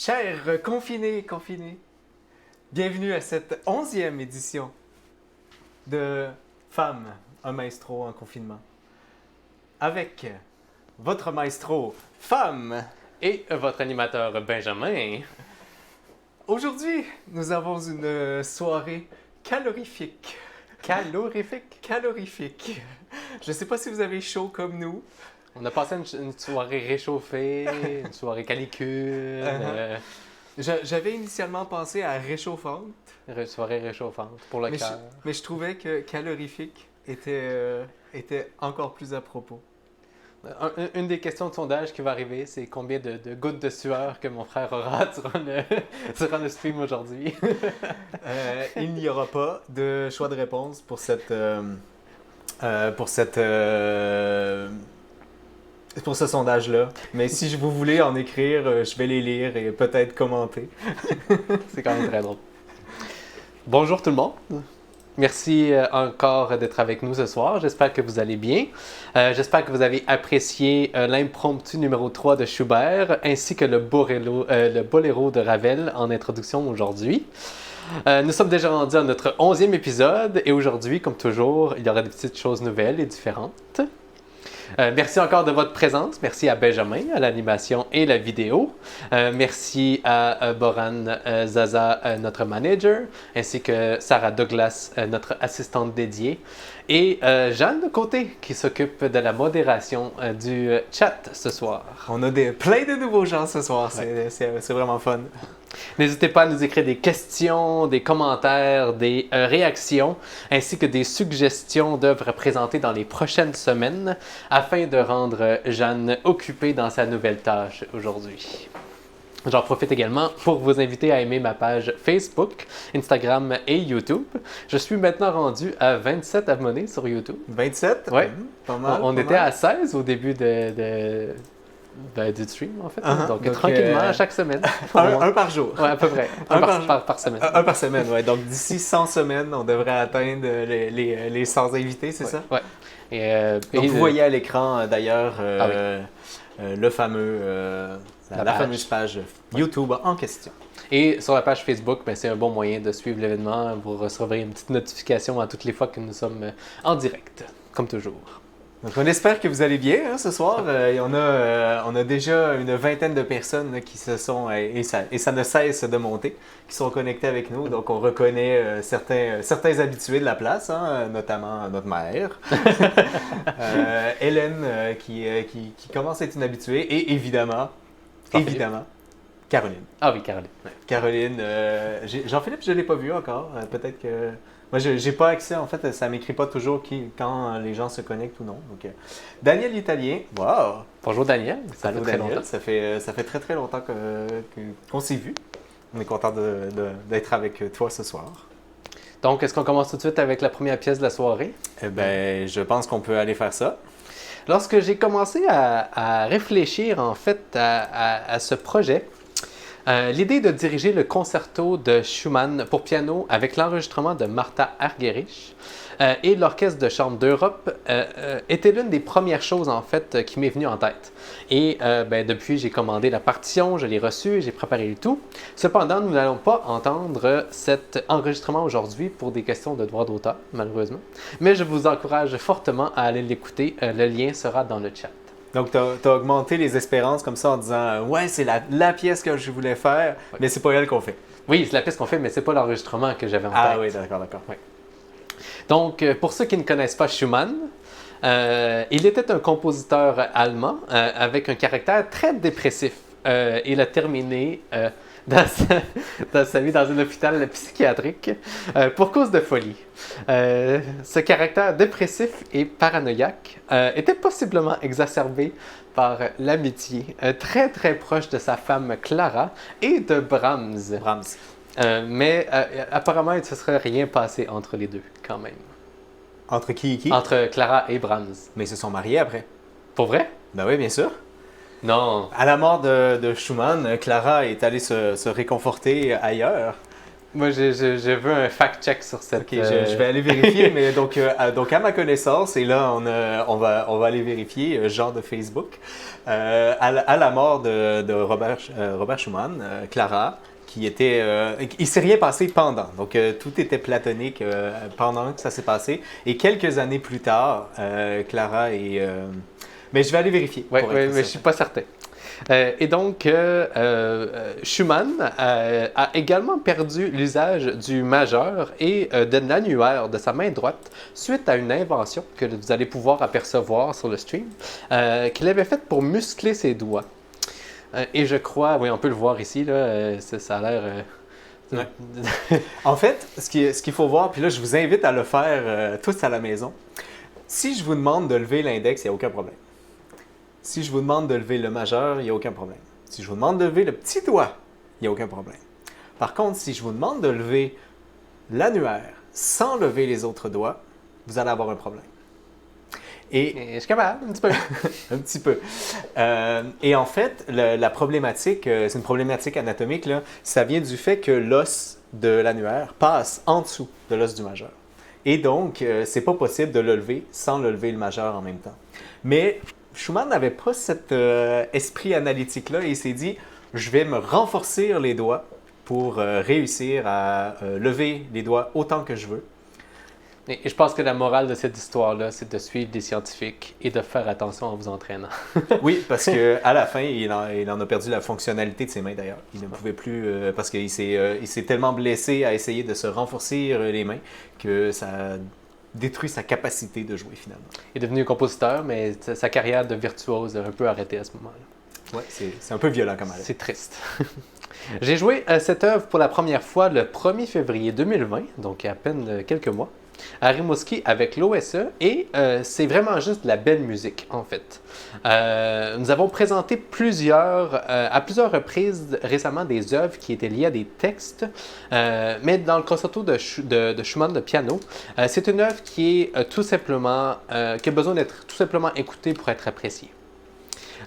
Chers confinés, bienvenue à cette 11e édition de Femmes, un maestro en confinement. Avec votre maestro, Femme. Et votre animateur Benjamin. Aujourd'hui, nous avons une soirée calorifique. Calorifique. Je ne sais pas si vous avez chaud comme nous. On a passé une soirée réchauffée, une soirée calicule, J'avais initialement pensé à réchauffante. soirée réchauffante pour le cœur. Mais je trouvais que calorifique était encore plus à propos. Une des questions de sondage qui va arriver, c'est combien de gouttes de sueur que mon frère aura durant le stream aujourd'hui. Il n'y aura pas de choix de réponse pour ce sondage-là. Mais si vous voulez en écrire, je vais les lire et peut-être commenter. C'est quand même très drôle. Bonjour tout le monde. Merci encore d'être avec nous ce soir. J'espère que vous allez bien. J'espère que vous avez apprécié l'impromptu numéro 3 de Schubert ainsi que le boléro de Ravel en introduction aujourd'hui. Nous sommes déjà rendus à notre 11e épisode et aujourd'hui, comme toujours, il y aura des petites choses nouvelles et différentes. Merci encore de votre présence. Merci à Benjamin, à l'animation et la vidéo. Merci à Boran Zaza, notre manager, ainsi que Sarah Douglas, notre assistante dédiée. Et Jeanne de Côté, qui s'occupe de la modération du chat ce soir. On a plein de nouveaux gens ce soir. C'est vraiment fun. N'hésitez pas à nous écrire des questions, des commentaires, des réactions, ainsi que des suggestions d'œuvres présentées dans les prochaines semaines, afin de rendre Jeanne occupée dans sa nouvelle tâche aujourd'hui. J'en profite également pour vous inviter à aimer ma page Facebook, Instagram et YouTube. Je suis maintenant rendu à 27 abonnés sur YouTube. 27? Oui. Pas mal. On était à 16 au début du stream, en fait. Donc, tranquillement, à chaque semaine. Un par jour. Oui, à peu près. Par semaine. Un par semaine, oui. Donc, d'ici 100 semaines, on devrait atteindre les 100 invités, c'est ça? Oui. Donc, vous voyez à l'écran, d'ailleurs, le fameux... la fameuse page YouTube en question. Et sur la page Facebook, c'est un bon moyen de suivre l'événement. Vous recevrez une petite notification à toutes les fois que nous sommes en direct, comme toujours. Donc, on espère que vous allez bien ce soir. On a déjà une vingtaine de personnes là, qui se sont, et ça ne cesse de monter, qui sont connectées avec nous. Donc, on reconnaît certains habitués de la place, notamment notre mère, Hélène, qui commence à être une habituée, et évidemment, Caroline. Ah oui, Caroline. Ouais. Caroline, Jean-Philippe, je ne l'ai pas vu encore. Peut-être que... Moi, je n'ai pas accès, en fait, ça ne m'écrit pas toujours quand les gens se connectent ou non. Donc, Daniel l'Italien, wow! Bonjour Daniel, ça fait très longtemps. Ça fait très très longtemps qu'on s'est vu. On est content d'être avec toi ce soir. Donc, est-ce qu'on commence tout de suite avec la première pièce de la soirée? Eh bien, je pense qu'on peut aller faire ça. Lorsque j'ai commencé à réfléchir, en fait, à ce projet, l'idée de diriger le concerto de Schumann pour piano avec l'enregistrement de Martha Argerich et l'Orchestre de chambre d'Europe était l'une des premières choses en fait qui m'est venue en tête. Et depuis, j'ai commandé la partition, je l'ai reçue, j'ai préparé le tout. Cependant, nous n'allons pas entendre cet enregistrement aujourd'hui pour des questions de droit d'auteur, malheureusement. Mais je vous encourage fortement à aller l'écouter. Le lien sera dans le chat. Donc, tu as augmenté les espérances comme ça en disant « Ouais, c'est la pièce que je voulais faire, oui. Mais c'est pas elle qu'on fait. » Oui, c'est la pièce qu'on fait, mais c'est pas l'enregistrement que j'avais en tête. Ah oui, d'accord. Oui. Donc, pour ceux qui ne connaissent pas Schumann, il était un compositeur allemand avec un caractère très dépressif. Il a terminé dans sa vie dans un hôpital psychiatrique pour cause de folie. Ce caractère dépressif et paranoïaque était possiblement exacerbé par l'amitié très très proche de sa femme Clara et de Brahms. Mais apparemment, il ne se serait rien passé entre les deux quand même. Entre qui et qui? Entre Clara et Brahms. Mais ils se sont mariés après. Pour vrai? Ben oui, bien sûr. Non. À la mort de Schumann, Clara est allée se réconforter ailleurs. Moi, je veux un fact-check sur cette... Ok, je vais aller vérifier, mais donc à ma connaissance, et là on va aller vérifier, genre de Facebook, à la mort de Robert Schumann, Clara, qui était... il s'est rien passé pendant, donc tout était platonique pendant que ça s'est passé, et quelques années plus tard, Clara et... mais je vais aller vérifier. Oui, mais je ne suis pas certain. Et donc, Schumann a également perdu l'usage du majeur et de l'annulaire de sa main droite suite à une invention que vous allez pouvoir apercevoir sur le stream, qu'il avait faite pour muscler ses doigts. Et je crois, oui, on peut le voir ici, là, ça a l'air... Ouais. En fait, ce qu'il faut voir, puis là, je vous invite à le faire tous à la maison. Si je vous demande de lever l'index, il n'y a aucun problème. Si je vous demande de lever le majeur, il n'y a aucun problème. Si je vous demande de lever le petit doigt, il n'y a aucun problème. Par contre, si je vous demande de lever l'annulaire sans lever les autres doigts, vous allez avoir un problème. Et je suis capable, un petit peu. Un petit peu. Et en fait, la problématique, c'est une problématique anatomique, là, ça vient du fait que l'os de l'annulaire passe en dessous de l'os du majeur. Et donc, c'est pas possible de le lever sans le lever le majeur en même temps. Mais Schumann n'avait pas cet esprit analytique-là et il s'est dit « Je vais me renforcer les doigts pour réussir à lever les doigts autant que je veux. » Et je pense que la morale de cette histoire-là, c'est de suivre des scientifiques et de faire attention en vous entraînant. Oui, parce qu'à la fin, il en a perdu la fonctionnalité de ses mains d'ailleurs. Il ne pouvait plus, parce qu'il s'est tellement blessé à essayer de se renforcer les mains que ça détruit sa capacité de jouer finalement. Il est devenu compositeur, mais sa carrière de virtuose a un peu arrêté à ce moment-là. Oui, c'est un peu violent comme arrêt. C'est triste. J'ai joué cette œuvre pour la première fois le 1er février 2020, donc il y a à peine quelques mois, à Rimouski avec l'OSE, et c'est vraiment juste de la belle musique en fait. Nous avons présenté à plusieurs reprises récemment des œuvres qui étaient liées à des textes, mais dans le concerto de Schumann de piano, c'est une œuvre qui est qui a besoin d'être tout simplement écoutée pour être appréciée.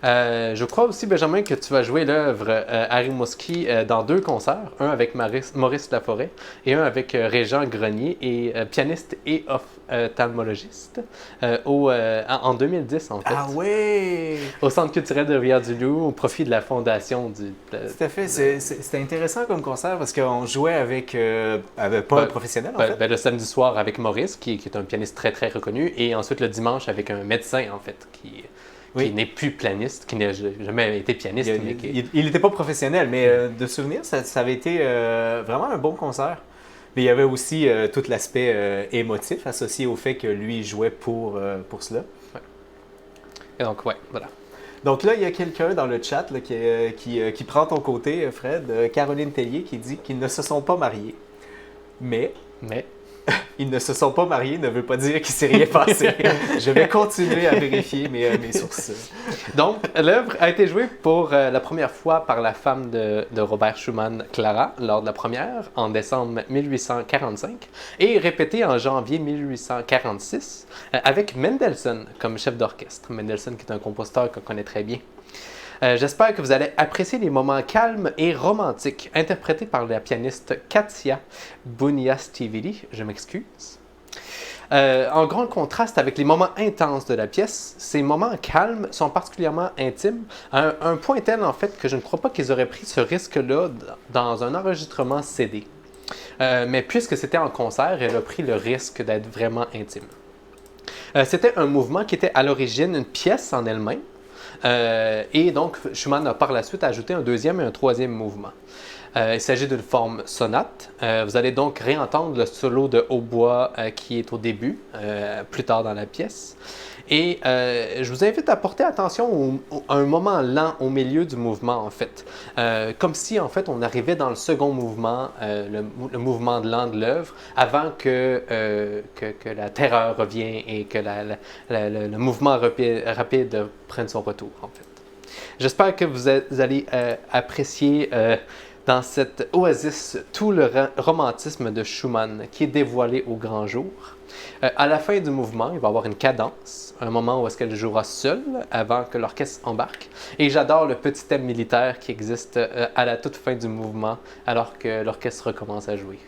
Je crois aussi, Benjamin, que tu vas jouer l'œuvre à Rimouski dans 2 concerts, un avec Maurice Laforêt et un avec Régent Grenier, et pianiste et ophtalmologiste, en 2010 en fait. Ah ouais! Au Centre culturel de Rivière-du-Loup, au profit de la fondation du... Tout à fait, c'était intéressant comme concert parce qu'on jouait avec pas un professionnel en fait. Le samedi soir avec Maurice, qui est un pianiste très très reconnu, et ensuite le dimanche avec un médecin en fait, qui n'est plus pianiste, qui n'a jamais été pianiste. Il n'était pas professionnel, mais de souvenir, ça avait été vraiment un bon concert. Mais il y avait aussi tout l'aspect émotif associé au fait que lui jouait pour cela. Ouais. Et donc, voilà. Donc là, il y a quelqu'un dans le chat là, qui prend ton côté, Fred, Caroline Tellier, qui dit qu'ils ne se sont pas mariés. Mais ils ne se sont pas mariés ne veut pas dire qu'il ne s'est rien passé. Je vais continuer à vérifier mes sources. Donc, l'œuvre a été jouée pour la première fois par la femme de Robert Schumann, Clara, lors de la première, en décembre 1845, et répétée en janvier 1846, avec Mendelssohn comme chef d'orchestre. Mendelssohn qui est un compositeur qu'on connaît très bien. J'espère que vous allez apprécier les moments calmes et romantiques interprétés par la pianiste Katia Buniastivili. Je m'excuse. En grand contraste avec les moments intenses de la pièce, ces moments calmes sont particulièrement intimes, à un point tel en fait que je ne crois pas qu'ils auraient pris ce risque-là dans un enregistrement CD. Mais puisque c'était en concert, elle a pris le risque d'être vraiment intime. C'était un mouvement qui était à l'origine une pièce en elle-même. Et donc, Schumann a par la suite ajouté un 2e et un 3e mouvement. Il s'agit d'une forme sonate. Vous allez donc réentendre le solo de hautbois qui est au début, plus tard dans la pièce. Et je vous invite à porter attention à un moment lent au milieu du mouvement, en fait. Comme si, en fait, on arrivait dans le second mouvement, le mouvement lent de l'œuvre, avant que la terreur revienne et que le mouvement rapide prenne son retour, en fait. J'espère que vous allez apprécier Dans cette oasis, tout le romantisme de Schumann qui est dévoilé au grand jour. À la fin du mouvement, il va y avoir une cadence, un moment où est-ce qu'elle jouera seule avant que l'orchestre embarque. Et j'adore le petit thème militaire qui existe à la toute fin du mouvement alors que l'orchestre recommence à jouer.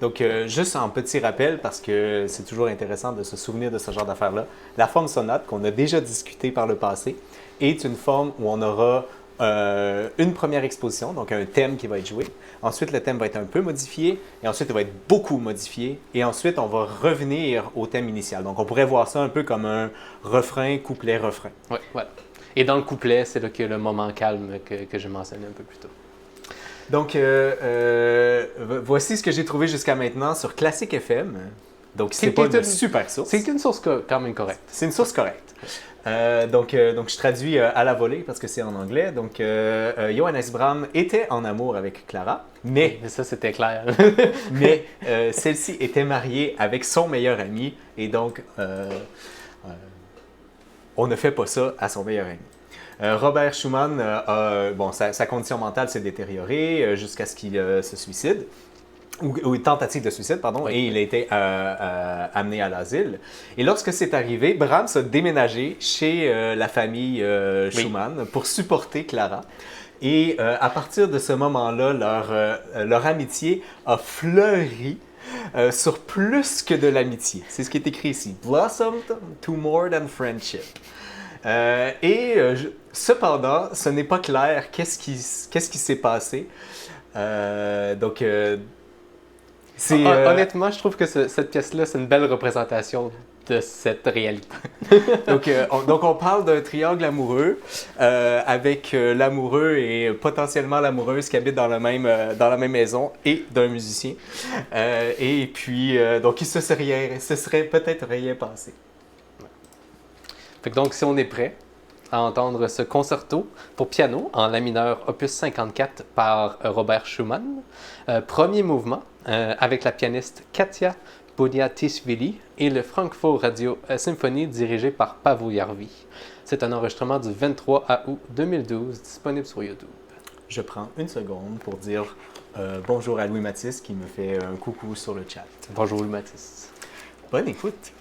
Donc, juste un petit rappel, parce que c'est toujours intéressant de se souvenir de ce genre d'affaires-là. La forme sonate qu'on a déjà discutée par le passé est une forme où on aura une première exposition, donc un thème qui va être joué. Ensuite, le thème va être un peu modifié, et ensuite, il va être beaucoup modifié. Et ensuite, on va revenir au thème initial. Donc, on pourrait voir ça un peu comme un refrain, couplet, refrain. Oui, voilà. Et dans le couplet, c'est là qu'il y a le moment calme que je mentionnais un peu plus tôt. Donc, voici ce que j'ai trouvé jusqu'à maintenant sur Classic FM. Donc, c'est pas une super source. C'est une source quand même correcte. C'est une source correcte. Donc, je traduis à la volée parce que c'est en anglais. Donc, Johannes Brahms était en amour avec Clara, mais ça, c'était clair. mais celle-ci était mariée avec son meilleur ami, et donc, on ne fait pas ça à son meilleur ami. Robert Schumann, sa condition mentale s'est détériorée jusqu'à ce qu'il se suicide. Ou une tentative de suicide, pardon, oui. Et il a été amené à l'asile. Et lorsque c'est arrivé, Brahms a déménagé chez la famille Schumann pour supporter Clara. Et à partir de ce moment-là, leur amitié a fleuri sur plus que de l'amitié. C'est ce qui est écrit ici. Blossomed to more than friendship. Cependant, ce n'est pas clair qu'est-ce qui s'est passé. Honnêtement, je trouve que cette pièce-là, c'est une belle représentation de cette réalité. donc, on parle d'un triangle amoureux avec l'amoureux et potentiellement l'amoureuse qui habitent dans la même maison et d'un musicien. Et puis, donc, il se serait peut-être rien passé. Donc, si on est prêt à entendre ce concerto pour piano en la mineur opus 54 par Robert Schumann, premier mouvement avec la pianiste Katia Boniatishvili et le Frankfurt Radio Symphony dirigé par Paavo Järvi. C'est un enregistrement du 23 août 2012 disponible sur YouTube. Je prends une seconde pour dire bonjour à Louis Mathis qui me fait un coucou sur le chat. Bonjour Louis Mathis. Bonne écoute.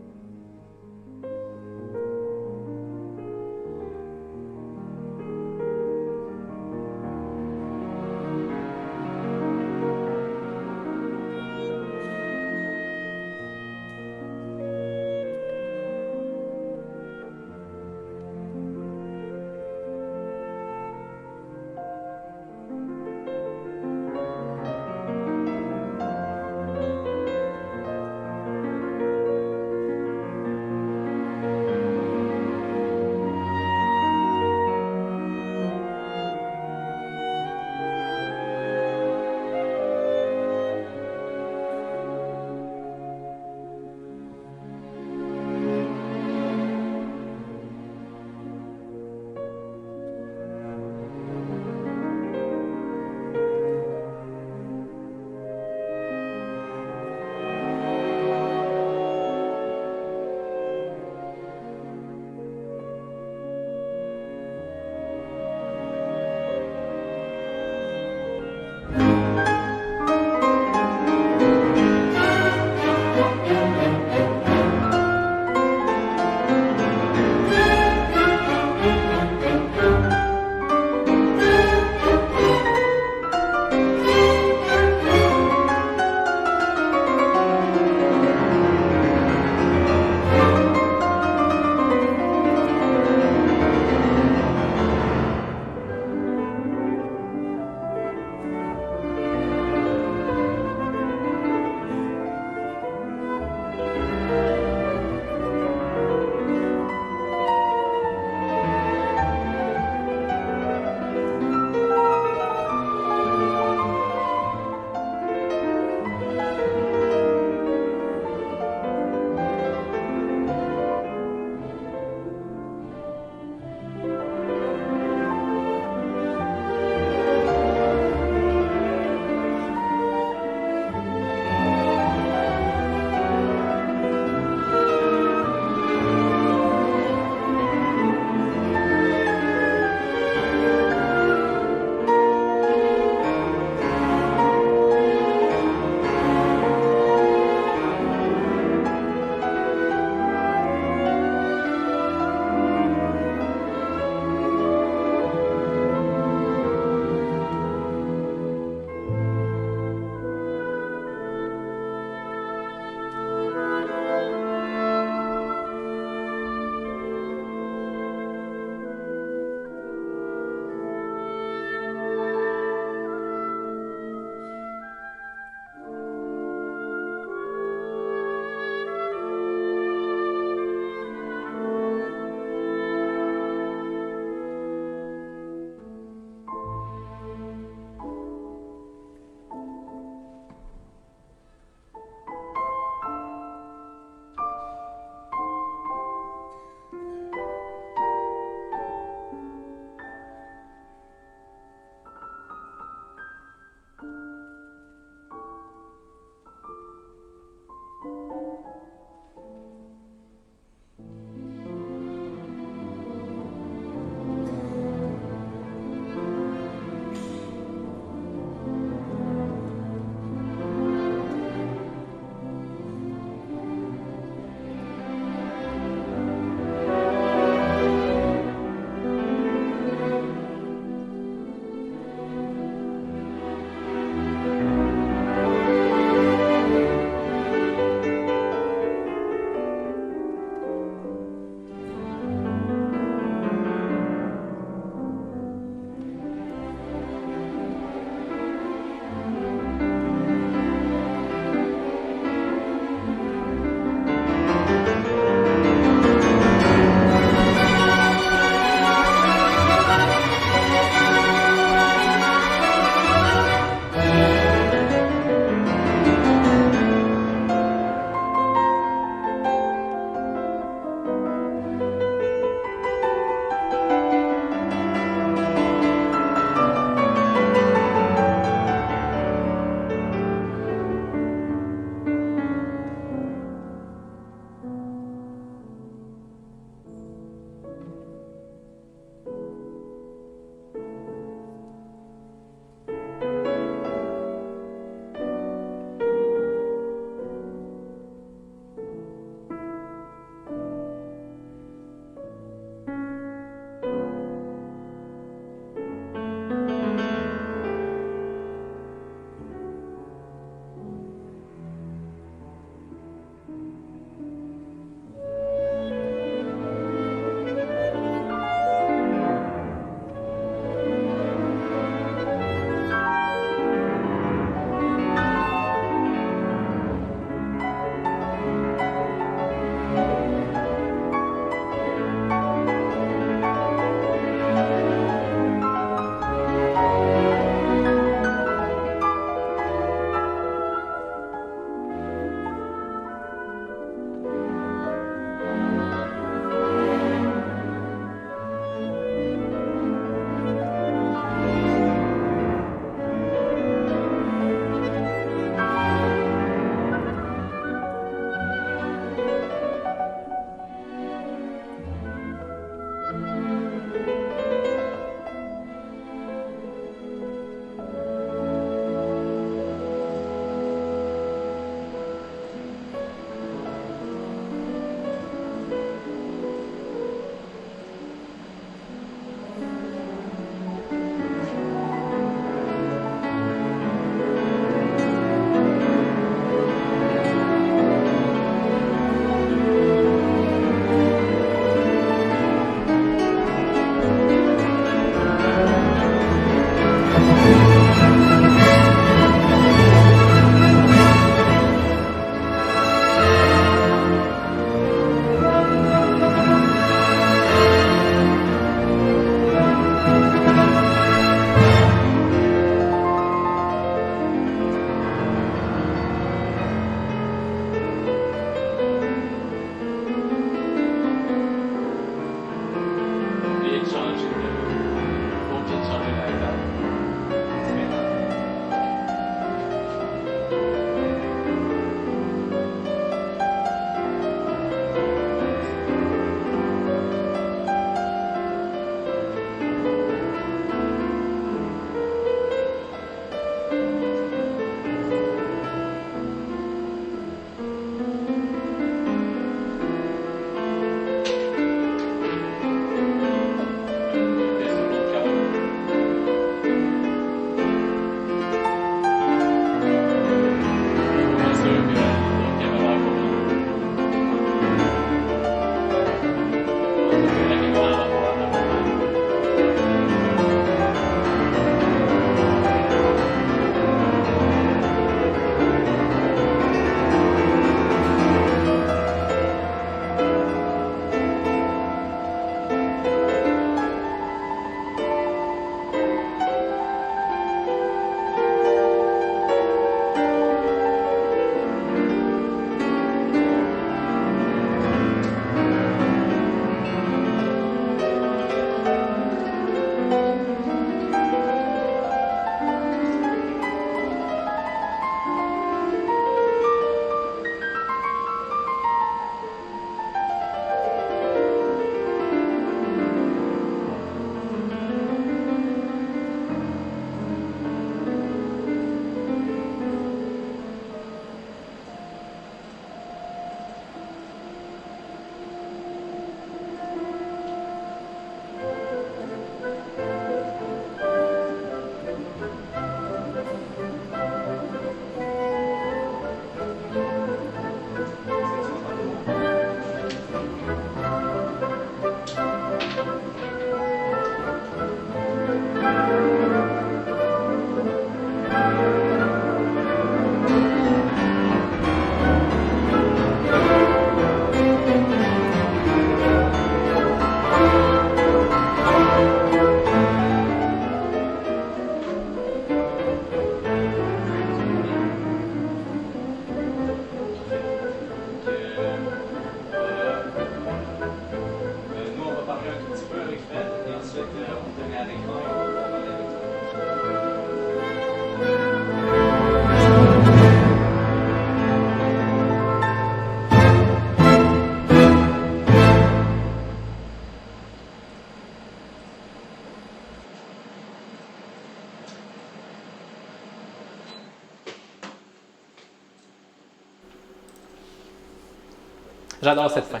J'adore cette fin.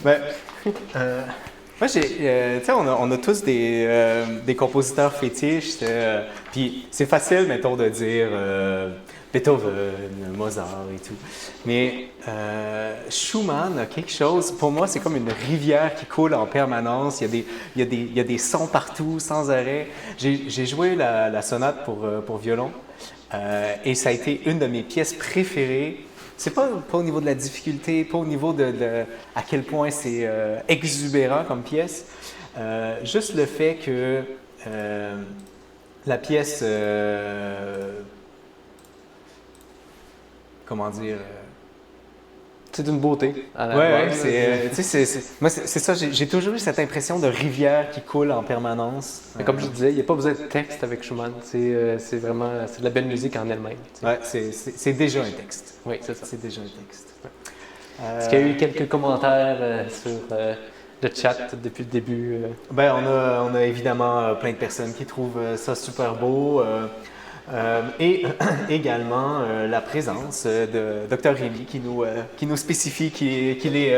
Ben, moi, tu sais, on a tous des compositeurs fétiches. Puis c'est facile, mettons, de dire Beethoven, Mozart et tout. Mais Schumann a quelque chose, pour moi, c'est comme une rivière qui coule en permanence. Il y a des sons partout, sans arrêt. J'ai joué la sonate pour violon et ça a été une de mes pièces préférées. C'est pas au niveau de la difficulté, pas au niveau de à quel point c'est exubérant comme pièce. Juste le fait que la pièce, comment dire, C'est une beauté. À la ouais, base, tu sais, moi, c'est ça, j'ai toujours eu cette impression de rivière qui coule en permanence. Mais comme je disais, il n'y a pas besoin de texte avec Schumann. C'est vraiment c'est de la belle musique en elle-même. Tu sais. Ouais, c'est déjà un texte. Oui, c'est ça. C'est déjà un texte. Est-ce qu'il y a eu quelques commentaires sur le chat depuis le début? Ben, on a évidemment plein de personnes qui trouvent ça super beau. Et également la présence de Dr. Rémy qui nous spécifie qu'il est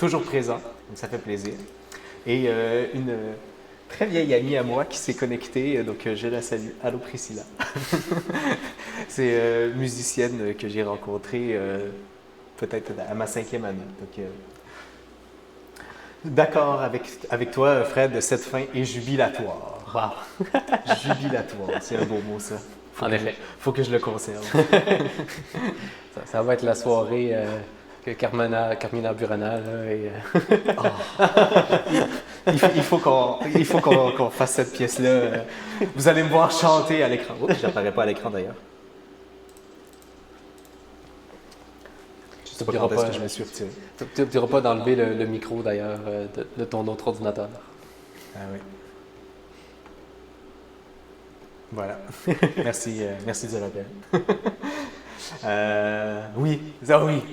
toujours présent. Donc ça fait plaisir. Et une très vieille amie à moi qui s'est connectée, donc je la salue. Allô Priscilla. C'est musicienne que j'ai rencontrée peut-être à ma 5e année. Donc, d'accord avec toi, Fred, cette fin est jubilatoire. Wow! Jubilatoire, c'est un beau mot, ça. En effet. Faut que je le conserve. Ça va être la soirée que Carmina Burana. Là, et, Il faut qu'on fasse cette pièce-là. Vous allez me voir chanter à l'écran. Oups, j'apparais pas à l'écran d'ailleurs. Je sais pas quand est-ce que je me suis retiré. Tu n'oublieras pas d'enlever le micro d'ailleurs de ton autre ordinateur. Ah oui. Voilà. Merci du rappel. Oui,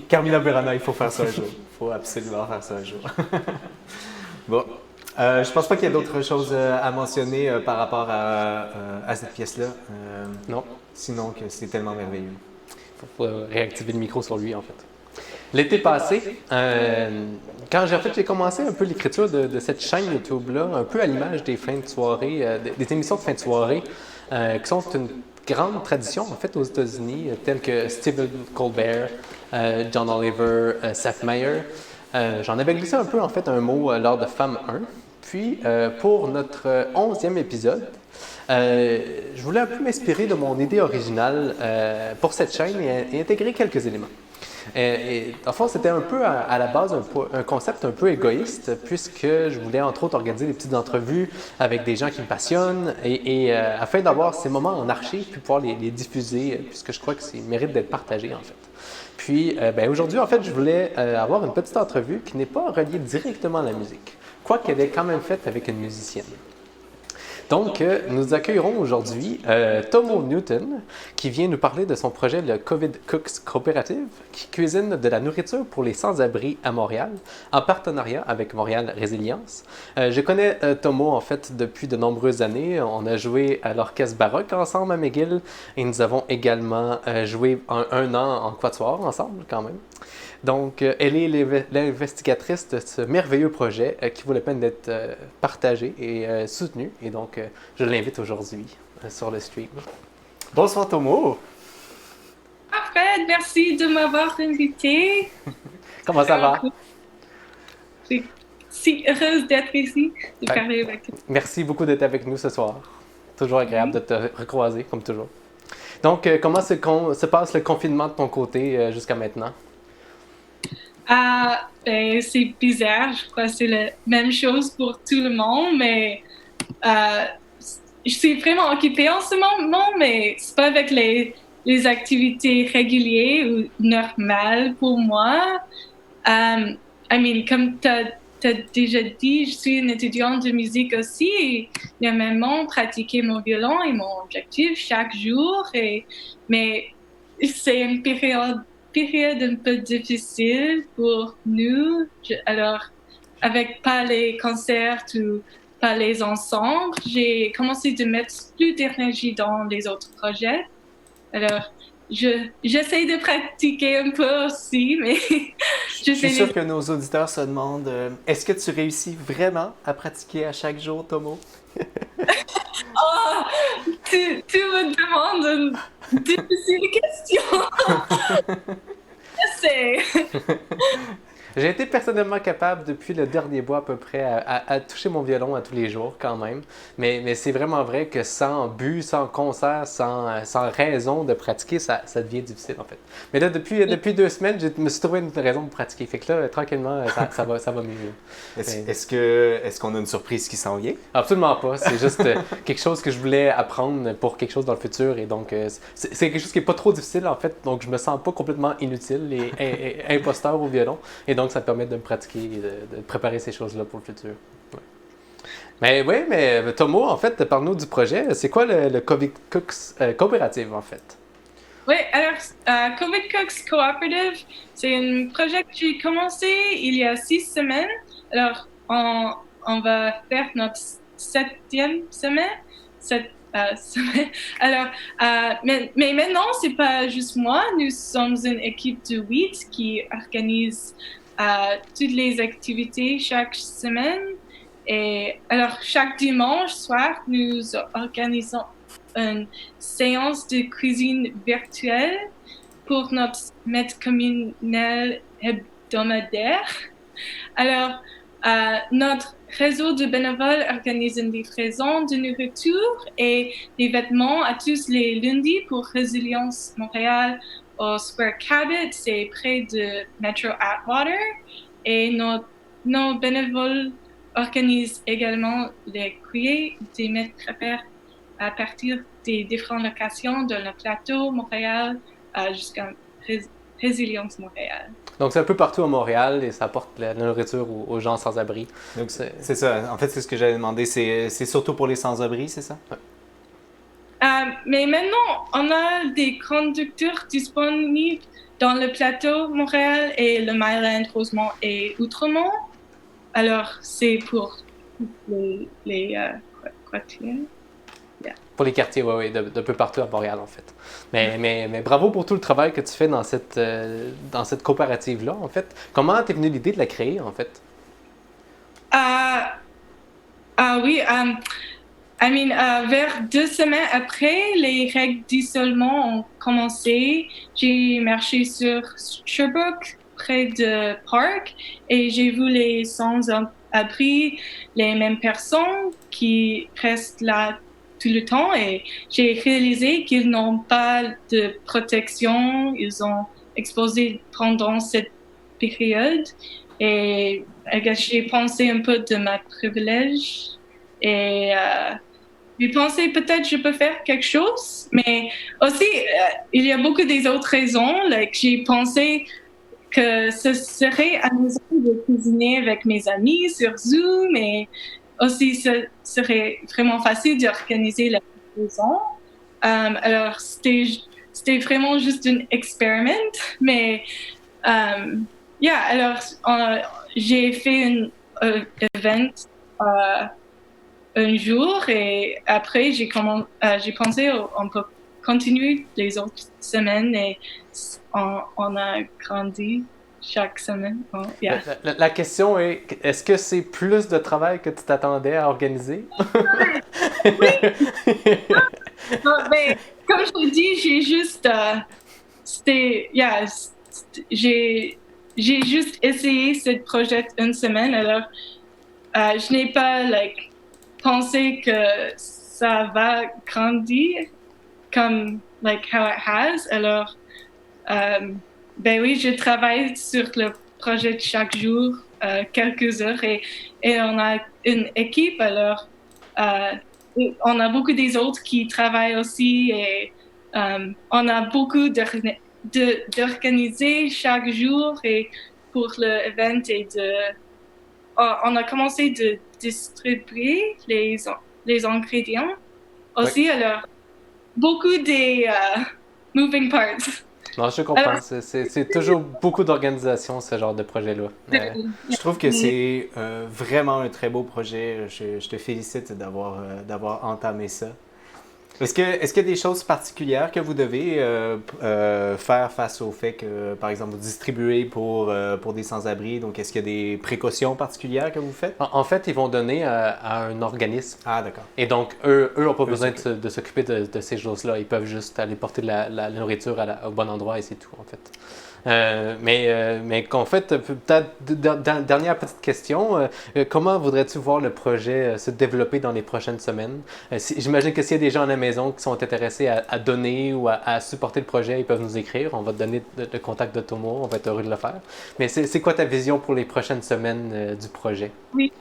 Carmina Burana, il faut faire ça un jour. Il faut absolument faire ça un jour. Bon, je pense pas qu'il y ait d'autres choses à mentionner par rapport à cette pièce-là. Non. Sinon que c'est tellement merveilleux. Il faut réactiver le micro sur lui en fait. L'été passé, quand j'ai commencé un peu l'écriture de cette chaîne YouTube-là, un peu à l'image des fins de soirée, des émissions de fin de soirée, qui sont une grande tradition en fait aux États-Unis, telles que Stephen Colbert, John Oliver, Seth Meyers. J'en avais glissé un peu en fait un mot lors de Femme 1. Puis pour notre 11e épisode, je voulais un peu m'inspirer de mon idée originale pour cette chaîne et intégrer quelques éléments. Et en fait, c'était un peu à la base un concept un peu égoïste, puisque je voulais entre autres organiser des petites entrevues avec des gens qui me passionnent, et afin d'avoir ces moments en archive, puis pouvoir les diffuser, puisque je crois que c'est mérite d'être partagé en fait. Puis aujourd'hui, en fait, je voulais avoir une petite entrevue qui n'est pas reliée directement à la musique, quoiqu'elle est quand même faite avec une musicienne. Donc, nous accueillerons aujourd'hui Tomo Newton, qui vient nous parler de son projet, le COVID Cooks Cooperative, qui cuisine de la nourriture pour les sans-abri à Montréal, en partenariat avec Montréal Résilience. Je connais Tomo, en fait, depuis de nombreuses années. On a joué à l'orchestre baroque ensemble à McGill, et nous avons également joué un an en quatuor ensemble, quand même. Donc, elle est l'investigatrice de ce merveilleux projet qui vaut la peine d'être partagé et soutenu. Et donc, je l'invite aujourd'hui sur le stream. Bonsoir Tomo! Ah Fred, merci de m'avoir invité. Comment ça va? Je suis si heureuse d'être ici, de parler avec toi. Merci beaucoup d'être avec nous ce soir. Toujours agréable de te recroiser, comme toujours. Donc, comment se passe le confinement de ton côté jusqu'à maintenant? C'est bizarre, je crois que c'est la même chose pour tout le monde, mais je suis vraiment occupée en ce moment, mais c'est pas avec les activités régulières ou normales pour moi. Comme tu as déjà dit, je suis une étudiante de musique aussi, et normalement pratiquer mon violon est mon objectif chaque jour, mais c'est une période un peu difficile pour nous. Alors, avec pas les concerts ou pas les ensembles, j'ai commencé de mettre plus d'énergie dans les autres projets. Alors, j'essaie de pratiquer un peu aussi, mais Je suis sûr que nos auditeurs se demandent est-ce que tu réussis vraiment à pratiquer à chaque jour, Tomo? Oh, tu me demandes une difficile question. C'est... J'ai été personnellement capable depuis le dernier bois à peu près à toucher mon violon à tous les jours quand même. Mais c'est vraiment vrai que sans but, sans concert, sans raison de pratiquer, ça devient difficile en fait. Mais là, depuis 2 semaines, je me suis trouvé une raison de pratiquer. Fait que là, tranquillement, ça va mieux. Est-ce qu'on a une surprise qui s'en vient? Absolument pas. C'est juste quelque chose que je voulais apprendre pour quelque chose dans le futur. Et donc, c'est quelque chose qui n'est pas trop difficile en fait. Donc, je me sens pas complètement inutile et imposteur au violon. Et donc, ça me permet de me pratiquer et de préparer ces choses-là pour le futur. Ouais. Mais oui, mais Tomo, en fait, parle-nous du projet. C'est quoi le COVID Cooks coopérative, en fait? Oui, alors, COVID Cooks Cooperative, c'est un projet que j'ai commencé il y a 6 semaines. Alors, on va faire notre 7e semaine. Semaine. Alors, mais maintenant, c'est pas juste moi. Nous sommes une équipe de 8 qui organise toutes les activités chaque semaine. Et alors, chaque dimanche soir, nous organisons une séance de cuisine virtuelle pour notre maître communal hebdomadaire. Alors, notre réseau de bénévoles organise une livraison de nourriture et des vêtements à tous les lundis pour Résilience Montréal au Square Cabot, c'est près de Metro Atwater. Et nos bénévoles organisent également les cueillets des maîtres préfères à partir des différentes locations de le plateau Montréal jusqu'à Résilience Montréal. Donc, c'est un peu partout à Montréal et ça apporte la nourriture aux gens sans-abri. Donc, c'est ça. En fait, c'est ce que j'avais demandé. C'est surtout pour les sans-abri, c'est ça? Ouais. Mais maintenant, on a des conducteurs disponibles dans le plateau Montréal et le Myland, Rosemont et Outremont. Alors, c'est pour les quartiers. Yeah. Pour les quartiers, oui, de peu partout à Montréal, en fait. Mais bravo pour tout le travail que tu fais dans cette coopérative-là, en fait. Comment t'es venue l'idée de la créer, en fait? Oui, vers 2 semaines après, les règles d'isolement ont commencé. J'ai marché sur Sherbrooke, près de Park, et j'ai vu les sans-abri, les mêmes personnes qui restent là tout le temps, et j'ai réalisé qu'ils n'ont pas de protection, ils sont exposés pendant cette période, et j'ai pensé un peu de ma privilège, et j'ai pensé peut-être je peux faire quelque chose, mais aussi il y a beaucoup des autres raisons. J'ai pensé que ce serait amusant de cuisiner avec mes amis sur Zoom, et aussi ce serait vraiment facile d'organiser la maison. Alors c'était vraiment juste un expériment, mais alors j'ai fait un event un jour, et après j'ai pensé on peut continuer les autres semaines, et on a grandi chaque semaine. Yeah. La question est, est-ce que c'est plus de travail que tu t'attendais à organiser? Oui. Non, mais comme je l'ai dit, j'ai juste j'ai juste essayé ce projet une semaine, alors je n'ai pas pensé que ça va grandir comme how it has. Alors oui, je travaille sur le projet chaque jour, quelques heures, et on a une équipe, alors on a beaucoup des autres qui travaillent aussi, et on a beaucoup d'organiser chaque jour et pour l'event, et on a commencé de distribuer les ingrédients aussi, oui. Alors beaucoup des moving parts. Non, je comprends. C'est toujours beaucoup d'organisation, ce genre de projet-là. Je trouve que c'est vraiment un très beau projet. Je te félicite d'avoir entamé ça. Est-ce qu'il y a des choses particulières que vous devez faire face au fait que, par exemple, vous distribuez pour des sans-abri? Donc, est-ce qu'il y a des précautions particulières que vous faites? En fait, ils vont donner à un organisme. Ah, d'accord. Et donc, eux n'ont pas besoin de s'occuper de ces choses-là. Ils peuvent juste aller porter la nourriture au bon endroit et c'est tout, en fait. Mais qu'en fait, peut-être, dernière petite question, comment voudrais-tu voir le projet se développer dans les prochaines semaines? J'imagine que s'il y a des gens à la maison qui sont intéressés à donner ou à supporter le projet, ils peuvent nous écrire. On va te donner le contact de Tomo, on va être heureux de le faire. Mais c'est quoi ta vision pour les prochaines semaines du projet? Oui,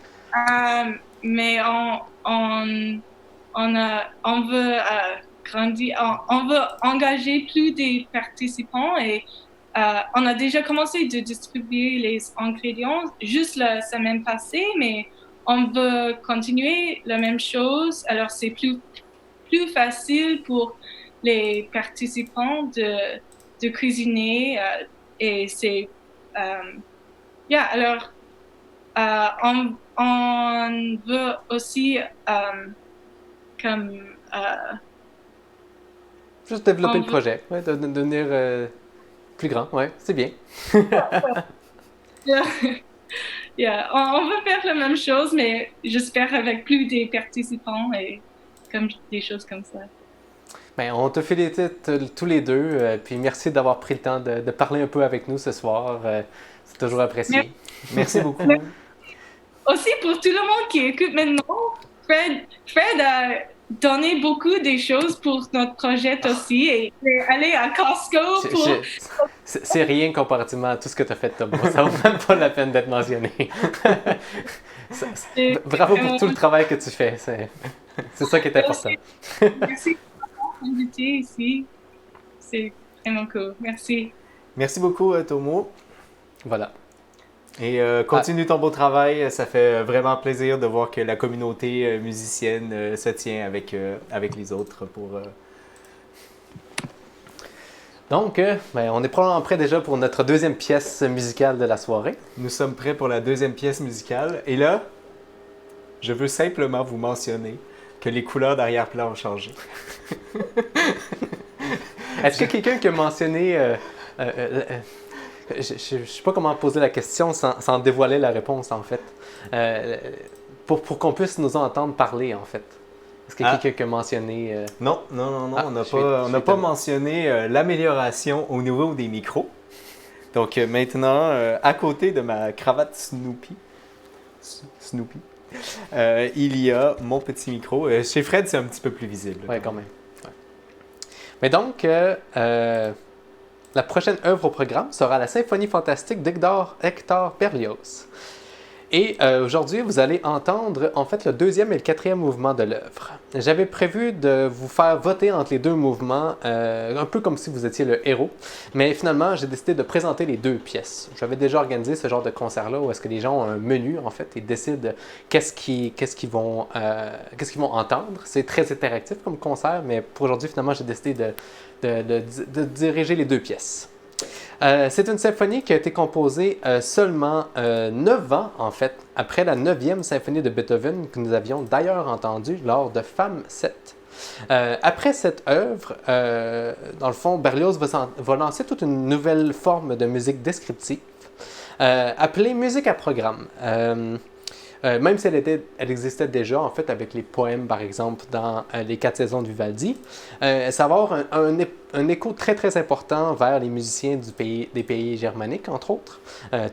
mais on veut grandir, on veut engager plus de participants et on a déjà commencé de distribuer les ingrédients juste la semaine passée, mais on veut continuer la même chose. Alors, c'est plus facile pour les participants de cuisiner et c'est... alors, on veut aussi comme... Juste développer le projet, ouais, devenir plus grand, ouais, c'est bien. On veut faire la même chose, mais j'espère avec plus de participants et comme des choses comme ça. Bien, on te félicite tous les deux, puis merci d'avoir pris le temps de parler un peu avec nous ce soir. C'est toujours apprécié. Merci beaucoup. Aussi, pour tout le monde qui écoute maintenant, Fred a donné beaucoup de choses pour notre projet aussi et aller à Costco pour... C'est rien comparativement à tout ce que tu as fait, Tom. Ça vaut même pas la peine d'être mentionné. Bravo pour tout le travail que tu fais. C'est ça qui est important. Merci pour m'inviter ici. C'est vraiment cool. Merci. Merci beaucoup, Tomo. Voilà. Et continue ton beau travail. Ça fait vraiment plaisir de voir que la communauté musicienne se tient avec les autres pour... Donc, on est probablement prêt déjà pour notre deuxième pièce musicale de la soirée. Nous sommes prêts pour la deuxième pièce musicale. Et là, je veux simplement vous mentionner que les couleurs d'arrière-plan ont changé. Est-ce que quelqu'un qui a mentionné... je ne sais pas comment poser la question sans dévoiler la réponse, en fait. Pour qu'on puisse nous entendre parler, en fait. Est-ce qu'il y a quelqu'un qui a mentionné... Non, on n'a pas mentionné l'amélioration au niveau des micros. Donc maintenant, à côté de ma cravate Snoopy, il y a mon petit micro. Chez Fred, c'est un petit peu plus visible. Oui, quand même. Ouais. Mais donc, la prochaine œuvre au programme sera la Symphonie fantastique d'Hector Berlioz. Et aujourd'hui, vous allez entendre en fait le deuxième et le quatrième mouvement de l'œuvre. J'avais prévu de vous faire voter entre les deux mouvements, un peu comme si vous étiez le héros, mais finalement, j'ai décidé de présenter les deux pièces. J'avais déjà organisé ce genre de concert-là où est-ce que les gens ont un menu en fait et décident qu'est-ce qu'ils vont entendre. C'est très interactif comme concert, mais pour aujourd'hui, finalement, j'ai décidé de diriger les deux pièces. C'est une symphonie qui a été composée seulement 9 ans, en fait, après la 9e symphonie de Beethoven que nous avions d'ailleurs entendue lors de Femme 7. Après cette œuvre, dans le fond, Berlioz va lancer toute une nouvelle forme de musique descriptive appelée musique à programme. Même si elle existait déjà, en fait, avec les poèmes, par exemple, dans les 4 saisons de Vivaldi, ça va avoir un écho très, très important vers les musiciens des pays germaniques, entre autres,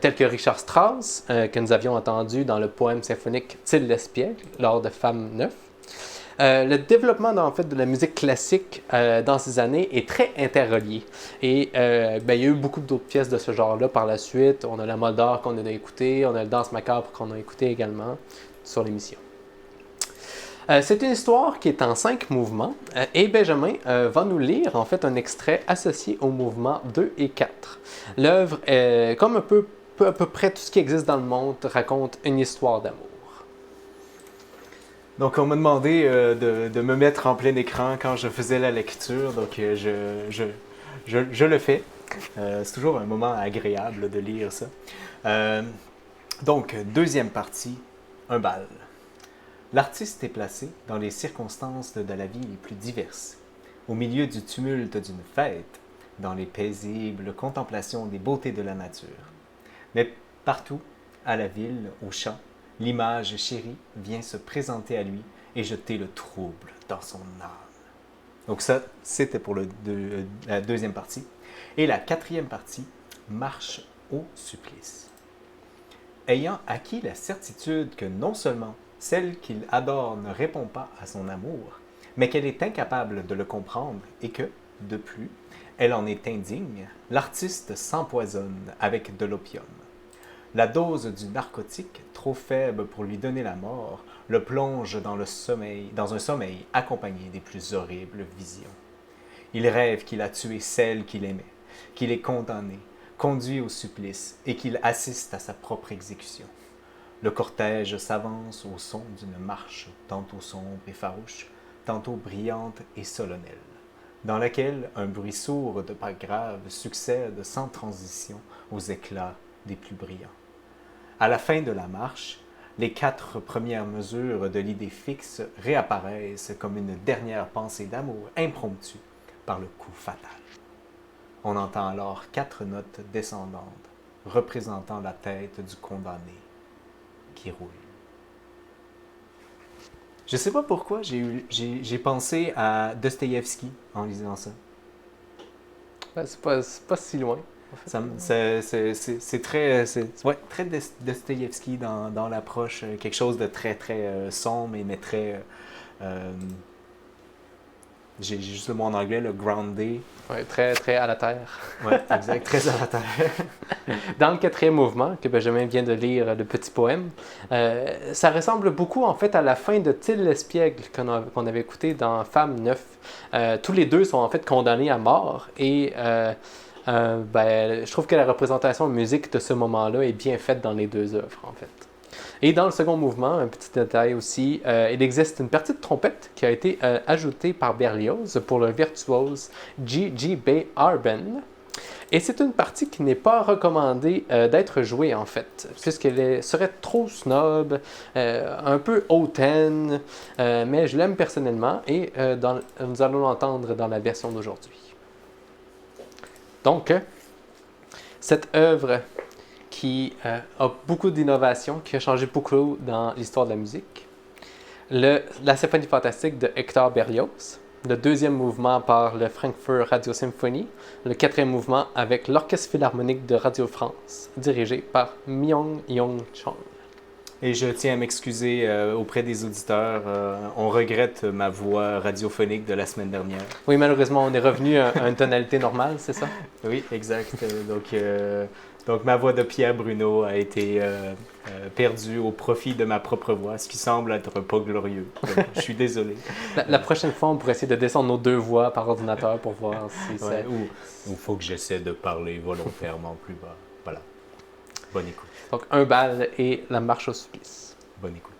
tels que Richard Strauss, que nous avions entendu dans le poème symphonique Till l'espiègle, lors de Femme 9. Le développement en fait, de la musique classique dans ces années est très interrelié. Et il y a eu beaucoup d'autres pièces de ce genre-là par la suite. On a la Moldor qu'on a écouté, on a le Danse macabre qu'on a écouté également sur l'émission. C'est une histoire qui est en 5 mouvements et Benjamin va nous lire en fait un extrait associé aux mouvements 2 et 4. L'œuvre, comme à peu près tout ce qui existe dans le monde, raconte une histoire d'amour. Donc, on m'a demandé de me mettre en plein écran quand je faisais la lecture, donc je le fais. C'est toujours un moment agréable de lire ça. Donc, deuxième partie, un bal. L'artiste est placé dans les circonstances de la vie les plus diverses, au milieu du tumulte d'une fête, dans les paisibles contemplations des beautés de la nature. Mais partout, à la ville, au champ, l'image chérie vient se présenter à lui et jeter le trouble dans son âme. Donc ça, c'était pour la deuxième partie. Et la quatrième partie, marche au supplice. Ayant acquis la certitude que non seulement celle qu'il adore ne répond pas à son amour, mais qu'elle est incapable de le comprendre et que, de plus, elle en est indigne, l'artiste s'empoisonne avec de l'opium. La dose du narcotique, trop faible pour lui donner la mort, le plonge dans un sommeil accompagné des plus horribles visions. Il rêve qu'il a tué celle qu'il aimait, qu'il est condamné, conduit au supplice et qu'il assiste à sa propre exécution. Le cortège s'avance au son d'une marche tantôt sombre et farouche, tantôt brillante et solennelle, dans laquelle un bruit sourd de pas graves succède sans transition aux éclats des plus brillants. À la fin de la marche, les 4 premières mesures de l'idée fixe réapparaissent comme une dernière pensée d'amour impromptue par le coup fatal. On entend alors 4 notes descendantes, représentant la tête du condamné qui roule. Je ne sais pas pourquoi j'ai pensé à Dostoïevski en lisant ça. Ouais, c'est pas si loin. C'est très, très Dostoïevski dans l'approche, quelque chose de très, très sombre, mais très... j'ai juste le mot en anglais, le groundé. Ouais, très, très à la terre. Oui, exact, très à la terre. Dans le quatrième mouvement, que Benjamin vient de lire, le petit poème, ça ressemble beaucoup en fait à la fin de Till l'espiègle qu'on avait écouté dans Femme 9. Tous les deux sont en fait condamnés à mort et je trouve que la représentation en musique de ce moment-là est bien faite dans les deux œuvres en fait. Et dans le second mouvement, un petit détail aussi, il existe une partie de trompette qui a été ajoutée par Berlioz pour le virtuose G.G.B. Arben. Et c'est une partie qui n'est pas recommandée d'être jouée en fait, puisqu'elle serait trop snob, un peu hautaine, mais je l'aime personnellement et nous allons l'entendre dans la version d'aujourd'hui. Donc, cette œuvre qui a beaucoup d'innovations, qui a changé beaucoup dans l'histoire de la musique. La symphonie fantastique de Hector Berlioz, le deuxième mouvement par le Frankfurt Radio Symphony, le quatrième mouvement avec l'Orchestre Philharmonique de Radio France, dirigé par Myung-Young Chon. Et je tiens à m'excuser auprès des auditeurs. On regrette ma voix radiophonique de la semaine dernière. Oui, malheureusement, on est revenu à une tonalité normale, c'est ça? Oui, exact. Donc, ma voix de Pierre Bruno a été perdue au profit de ma propre voix, ce qui semble être pas glorieux. Donc, je suis désolé. La prochaine fois, on pourrait essayer de descendre nos 2 voix par ordinateur pour voir si ça... Ou il faut que j'essaie de parler volontairement plus bas. Voilà. Bonne écoute. Donc, un bal et la marche au supplice. Bonne écoute.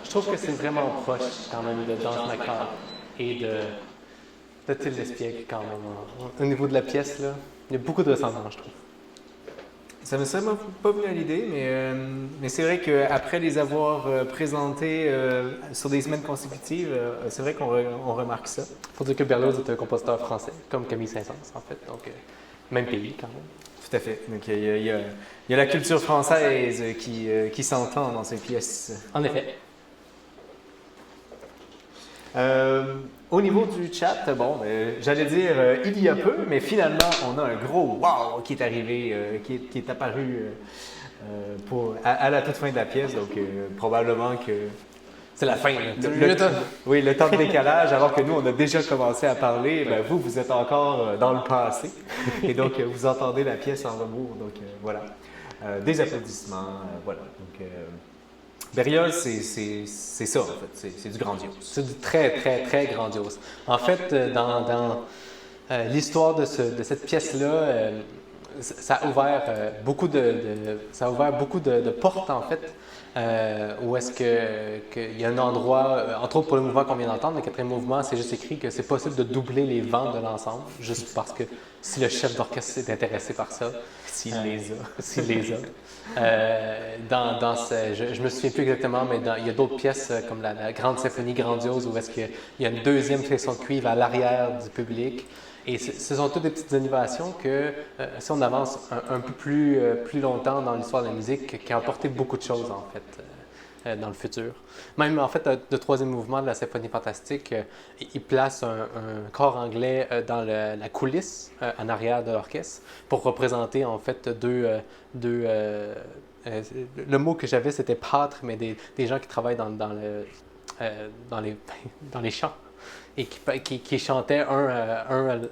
Je trouve que c'est vraiment proche quand même de Danse macabre et de Tilde d'Espiègle quand même. Au niveau de la pièce, là, il y a beaucoup de ressemblances, je trouve. Ça me serait pas venu à l'idée, mais c'est vrai qu'après les avoir présentés sur des semaines consécutives, c'est vrai qu'on remarque ça. Il faut dire que Berlioz est un compositeur français, comme Camille Saint-Saëns en fait, donc même pays quand même. Tout à fait. Donc il y a la culture française qui s'entend dans ces pièces. En effet. Au niveau du chat, bon, j'allais dire il y a peu, mais finalement, on a un gros wow qui est arrivé, qui est apparu à la toute fin de la pièce. Donc, probablement que. C'est la fin. Oui, le temps de décalage, alors que nous, on a déjà commencé à parler. Ben, vous êtes encore dans le passé. Et donc, vous entendez la pièce en rebours. Donc, voilà. Des applaudissements. Voilà. Donc, Berlioz, c'est ça, en fait. C'est du grandiose. C'est du très, très, très grandiose. En fait, dans l'histoire de cette pièce-là, ça a ouvert beaucoup de portes, en fait, où est-ce qu'il y a un endroit, entre autres pour le mouvement qu'on vient d'entendre, le quatrième mouvement, c'est juste écrit que c'est possible de doubler les vents de l'ensemble, juste parce que si le chef d'orchestre est intéressé par ça. S'il les a. S'il les a. Je me souviens plus exactement, mais il y a d'autres pièces comme la Grande Symphonie Grandiose où est-ce qu'il y a une deuxième section de cuivre à l'arrière du public. Et ce sont toutes des petites innovations que, si on avance un peu plus longtemps dans l'histoire de la musique, qui a apporté beaucoup de choses en fait. dans le futur. Même en fait, le troisième mouvement de la symphonie fantastique, il place un corps anglais dans la coulisse en arrière de l'orchestre pour représenter en fait le mot que j'avais c'était pâtre, mais des gens qui travaillent dans les champs et qui chantaient un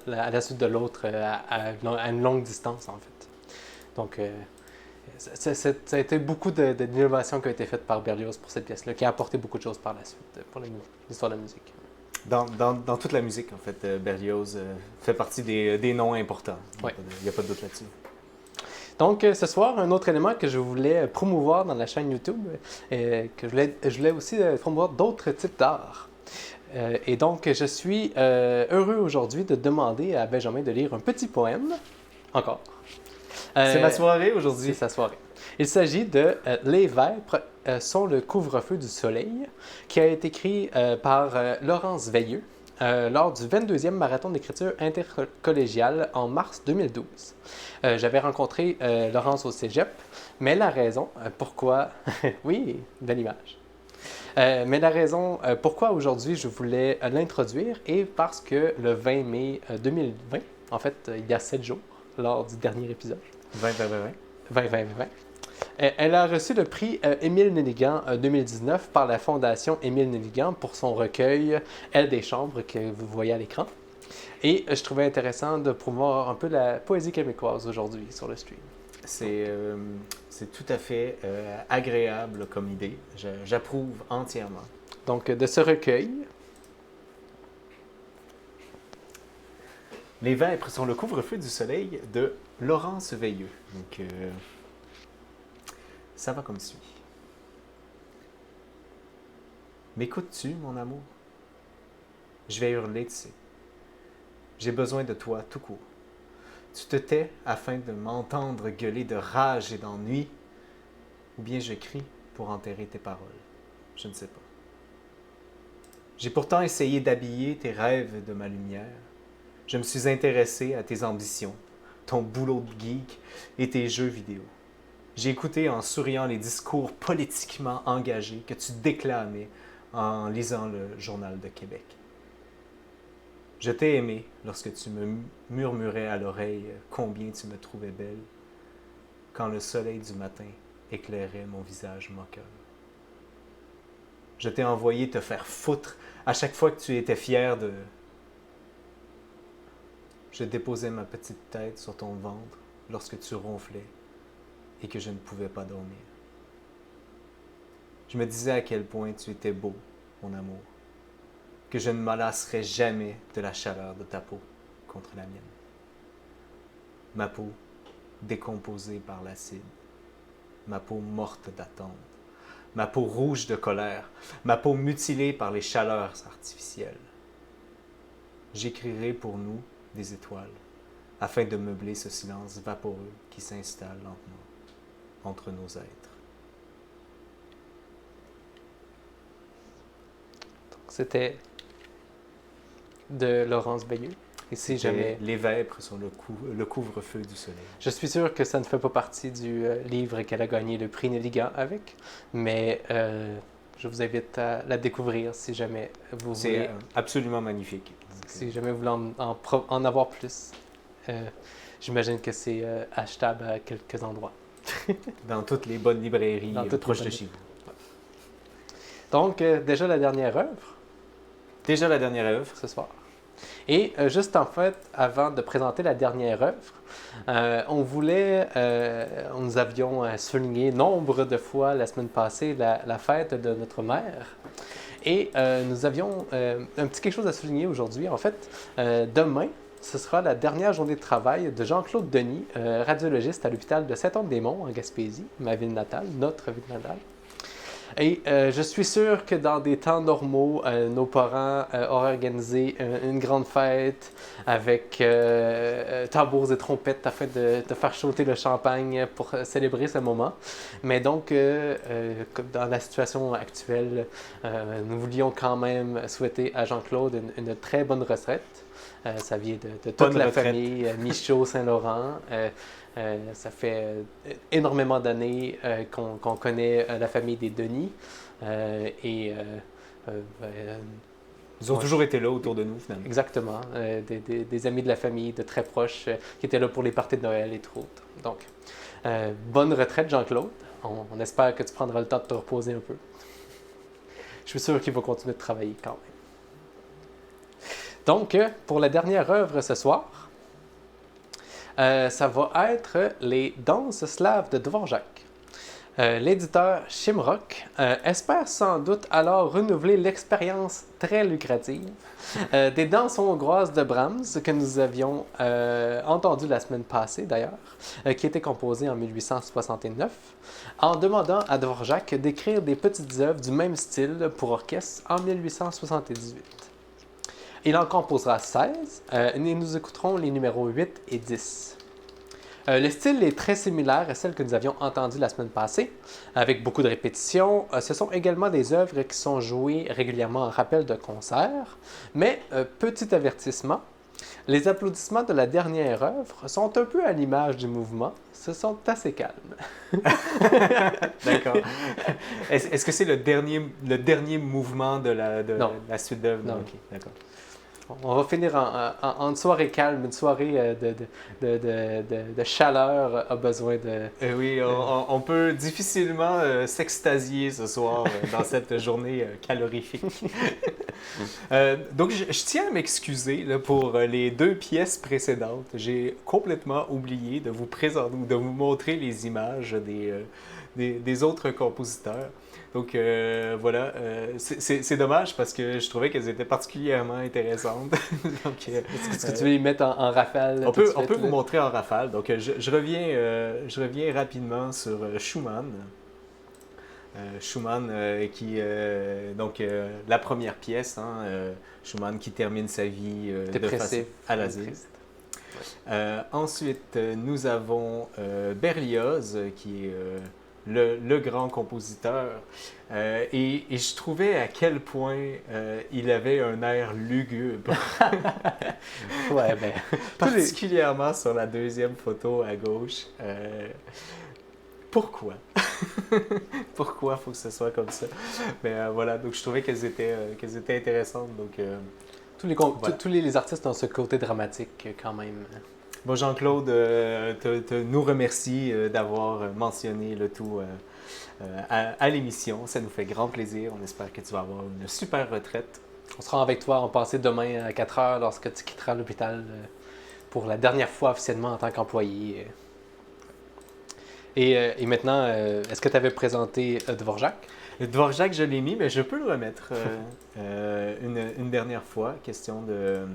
à la suite de l'autre à une longue distance en fait. Donc ça a été beaucoup d'innovations qui ont été faites par Berlioz pour cette pièce-là, qui a apporté beaucoup de choses par la suite pour l'histoire de la musique. Dans toute la musique, en fait, Berlioz fait partie des noms importants. Ouais. Il n'y a pas de doute là-dessus. Donc, ce soir, un autre élément que je voulais promouvoir dans la chaîne YouTube, que je voulais aussi promouvoir d'autres types d'art. Et donc, je suis heureux aujourd'hui de demander à Benjamin de lire un petit poème, encore. C'est ma soirée aujourd'hui. C'est sa soirée. Il s'agit de Les Vêpres sont le couvre-feu du soleil, qui a été écrit par Laurence Veilleux lors du 22e marathon d'écriture intercollégiale en mars 2012. J'avais rencontré Laurence au cégep, mais la raison pourquoi... oui, belle image. Mais la raison pourquoi aujourd'hui je voulais l'introduire est parce que le 20 mai 2020, en fait, il y a 7 jours, lors du dernier épisode, 2020. Elle a reçu le prix Émile Nelligan 2019 par la Fondation Émile Nelligan pour son recueil Elle des chambres que vous voyez à l'écran. Et je trouvais intéressant de promouvoir un peu la poésie québécoise aujourd'hui sur le stream. C'est tout à fait agréable comme idée. J'approuve entièrement. Donc, de ce recueil... Les Vêpres sont le couvre-feu du soleil de Laurence Veilleux. Donc, ça va comme suit. M'écoutes-tu, mon amour? Je vais hurler, tu sais. J'ai besoin de toi tout court. Tu te tais afin de m'entendre gueuler de rage et d'ennui, ou bien je crie pour enterrer tes paroles. Je ne sais pas. J'ai pourtant essayé d'habiller tes rêves de ma lumière. Je me suis intéressé à tes ambitions, ton boulot de geek et tes jeux vidéo. J'ai écouté en souriant les discours politiquement engagés que tu déclamais en lisant le Journal de Québec. Je t'ai aimé lorsque tu me murmurais à l'oreille combien tu me trouvais belle, quand le soleil du matin éclairait mon visage moqueur. Je t'ai envoyé te faire foutre à chaque fois que tu étais fier de... Je déposais ma petite tête sur ton ventre lorsque tu ronflais et que je ne pouvais pas dormir. Je me disais à quel point tu étais beau, mon amour, que je ne m'enlacerais jamais de la chaleur de ta peau contre la mienne. Ma peau décomposée par l'acide, ma peau morte d'attente, ma peau rouge de colère, ma peau mutilée par les chaleurs artificielles. J'écrirai pour nous des étoiles, afin de meubler ce silence vaporeux qui s'installe lentement entre nos êtres. Donc, c'était de Laurence Veilleux. Et si jamais... Les Vêpres sont le couvre-feu du soleil. Je suis sûr que ça ne fait pas partie du livre qu'elle a gagné le prix Nelligan avec, mais je vous invite à la découvrir si jamais vous voulez. C'est absolument magnifique. Si jamais vous voulez en avoir plus, j'imagine que c'est achetable à quelques endroits. Dans toutes les bonnes librairies proches de chez vous. Donc, déjà la dernière œuvre. Déjà la dernière œuvre. Ce soir. Et juste en fait, avant de présenter la dernière œuvre, nous avions souligné nombre de fois la semaine passée la fête de notre mère. Et nous avions un petit quelque chose à souligner aujourd'hui. En fait, demain, ce sera la dernière journée de travail de Jean-Claude Denis, radiologiste à l'hôpital de Saint-Anne-des-Monts, en Gaspésie, ma ville natale, notre ville natale. Et je suis sûr que dans des temps normaux, nos parents auraient organisé une grande fête avec tambours et trompettes afin de faire chauffer le champagne pour célébrer ce moment. Mais donc, dans la situation actuelle, nous voulions quand même souhaiter à Jean-Claude une très bonne retraite. Ça vient de toute la famille, Michaud, Saint-Laurent. Ça fait énormément d'années qu'on connaît la famille des Denis. Ils ont toujours été là autour de nous, finalement. Exactement. Des amis de la famille, de très proches, qui étaient là pour les parties de Noël et tout autres. Donc, bonne retraite, Jean-Claude. On espère que tu prendras le temps de te reposer un peu. Je suis sûr qu'il va continuer de travailler quand même. Donc, pour la dernière œuvre ce soir, ça va être les danses slaves de Dvorak. L'éditeur Shimrock espère sans doute alors renouveler l'expérience très lucrative des danses hongroises de Brahms que nous avions entendues la semaine passée d'ailleurs, qui étaient composées en 1869, en demandant à Dvorak d'écrire des petites œuvres du même style pour orchestre en 1878. Il en composera 16 et nous écouterons les numéros 8 et 10. Le style est très similaire à celle que nous avions entendue la semaine passée, avec beaucoup de répétitions. Ce sont également des œuvres qui sont jouées régulièrement en rappel de concert, mais petit avertissement, les applaudissements de la dernière œuvre sont un peu à l'image du mouvement, ce sont assez calmes. D'accord. Est-ce que c'est le dernier mouvement de la suite d'œuvres? Non. Ok, d'accord. On va finir en une soirée calme, une soirée de chaleur a besoin de... Oui, on peut difficilement s'extasier ce soir dans cette journée calorifique. Donc, je tiens à m'excuser là, pour les 2 pièces précédentes. J'ai complètement oublié de vous présenter ou de vous montrer les images des autres compositeurs. Donc voilà, c'est dommage parce que je trouvais qu'elles étaient particulièrement intéressantes. Donc, est-ce que tu veux les mettre en rafale? On peut vous montrer en rafale. Donc je reviens rapidement sur Schumann. Schumann qui donc la première pièce, Schumann qui termine sa vie de façon à l'asile. Ensuite, nous avons Berlioz qui est le grand compositeur. Et je trouvais à quel point il avait un air lugubre. Ouais, ben, particulièrement sur la deuxième photo à gauche. Pourquoi? Pourquoi faut que ce soit comme ça? Mais voilà, donc je trouvais qu'elles étaient intéressantes. Donc, tous les artistes ont ce côté dramatique quand même. Bon, Jean-Claude nous remercie d'avoir mentionné le tout à l'émission. Ça nous fait grand plaisir. On espère que tu vas avoir une super retraite. On sera avec toi en passé demain à 4 heures lorsque tu quitteras l'hôpital pour la dernière fois officiellement en tant qu'employé. Et maintenant, est-ce que tu avais présenté Dvorak? Dvorak, je l'ai mis, mais je peux le remettre une dernière fois. Question de...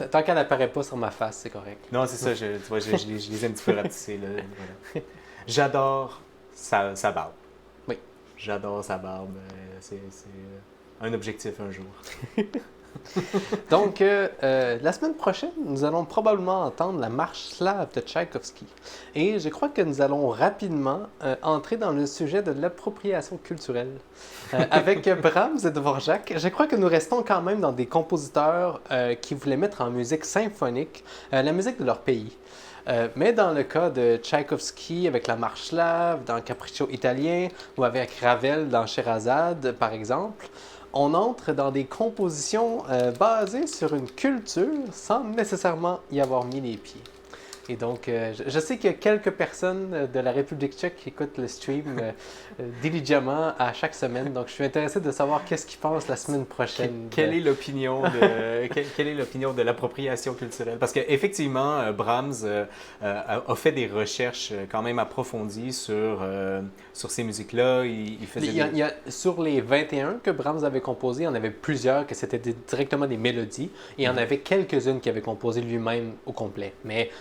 Tant qu'elle n'apparaît pas sur ma face, c'est correct. Non, c'est ça, tu vois, je les ai un petit peu ratissés. Là, voilà. J'adore sa barbe. Oui. J'adore sa barbe. C'est un objectif un jour. Donc, la semaine prochaine, nous allons probablement entendre la marche slave de Tchaïkovski. Et je crois que nous allons rapidement entrer dans le sujet de l'appropriation culturelle. Avec Brahms et Dvorak, je crois que nous restons quand même dans des compositeurs qui voulaient mettre en musique symphonique la musique de leur pays. Mais dans le cas de Tchaïkovski avec la marche slave, dans Capriccio italien, ou avec Ravel dans Scheherazade, par exemple, on entre dans des compositions basées sur une culture sans nécessairement y avoir mis les pieds. Et donc, je sais qu'il y a quelques personnes de la République tchèque qui écoutent le stream diligemment à chaque semaine. Donc, je suis intéressé de savoir qu'est-ce qu'ils pensent la semaine prochaine. Quelle est l'opinion de l'appropriation culturelle? Parce qu'effectivement, Brahms a fait des recherches quand même approfondies sur ces musiques-là. Il y a, sur les 21 que Brahms avait composés, il y en avait plusieurs que c'était directement des mélodies. Et il y en avait quelques-unes qu'il avait composées lui-même au complet. Mais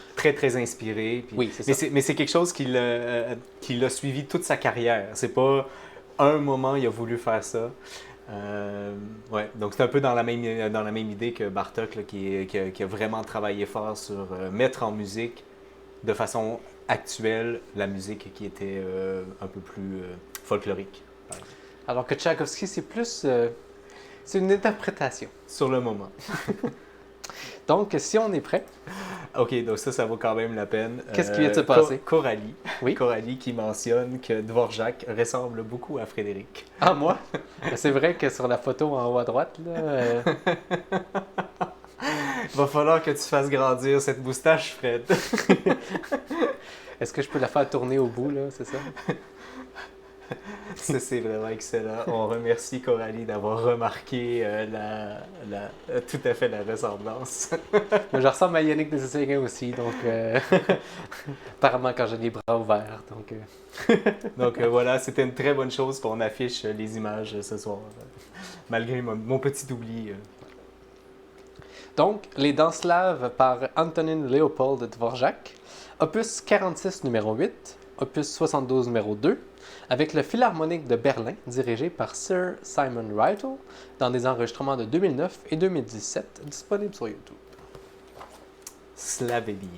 très inspiré. Puis... Oui, c'est ça. Mais c'est quelque chose qu'il a suivi toute sa carrière. C'est pas un moment il a voulu faire ça. Ouais, donc c'est un peu dans la même idée que Bartók là, qui a vraiment travaillé fort sur mettre en musique de façon actuelle la musique qui était un peu plus folklorique. Alors que Tchaïkovski, c'est plus... c'est une interprétation. Sur le moment. Donc, si on est prêt, Ok, donc ça vaut quand même la peine. Qu'est-ce qui vient de se passer? Coralie. Oui. Coralie qui mentionne que Dvorak ressemble beaucoup à Frédéric. ah, moi, c'est vrai que sur la photo en haut à droite, là, Va falloir que tu fasses grandir cette moustache, Fred. est-ce que je peux la faire tourner au bout, là, c'est ça? Ça, c'est vraiment excellent. On remercie Coralie d'avoir remarqué tout à fait la ressemblance. Moi, je ressemble à Yannick Desességuin aussi, donc apparemment quand j'ai les bras ouverts. Donc voilà, c'était une très bonne chose qu'on affiche les images ce soir, malgré mon petit oubli. Donc, Les Dents slaves par Antonin Leopold Dvorak, opus 46 numéro 8, opus 72 numéro 2, avec le Philharmonique de Berlin, dirigé par Sir Simon Rattle, dans des enregistrements de 2009 et 2017, disponibles sur YouTube. Slavez bien.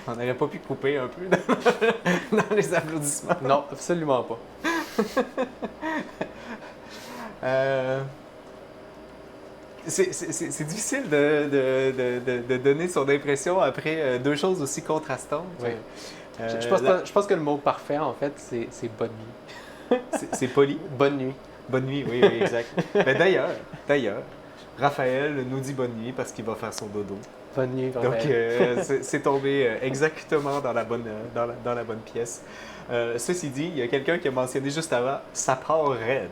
On n'aurait pas pu couper un peu dans les applaudissements. Non, absolument pas. C'est difficile de donner son impression après deux choses aussi contrastantes. Oui. Je pense que le mot parfait, en fait, c'est bonne nuit. C'est poli. Bonne nuit. Bonne nuit, oui, exact. Mais d'ailleurs, Raphaël nous dit bonne nuit parce qu'il va faire son dodo. Bonne nuit, Donc, c'est tombé exactement dans la bonne pièce. Ceci dit, il y a quelqu'un qui a mentionné juste avant, ça part raide.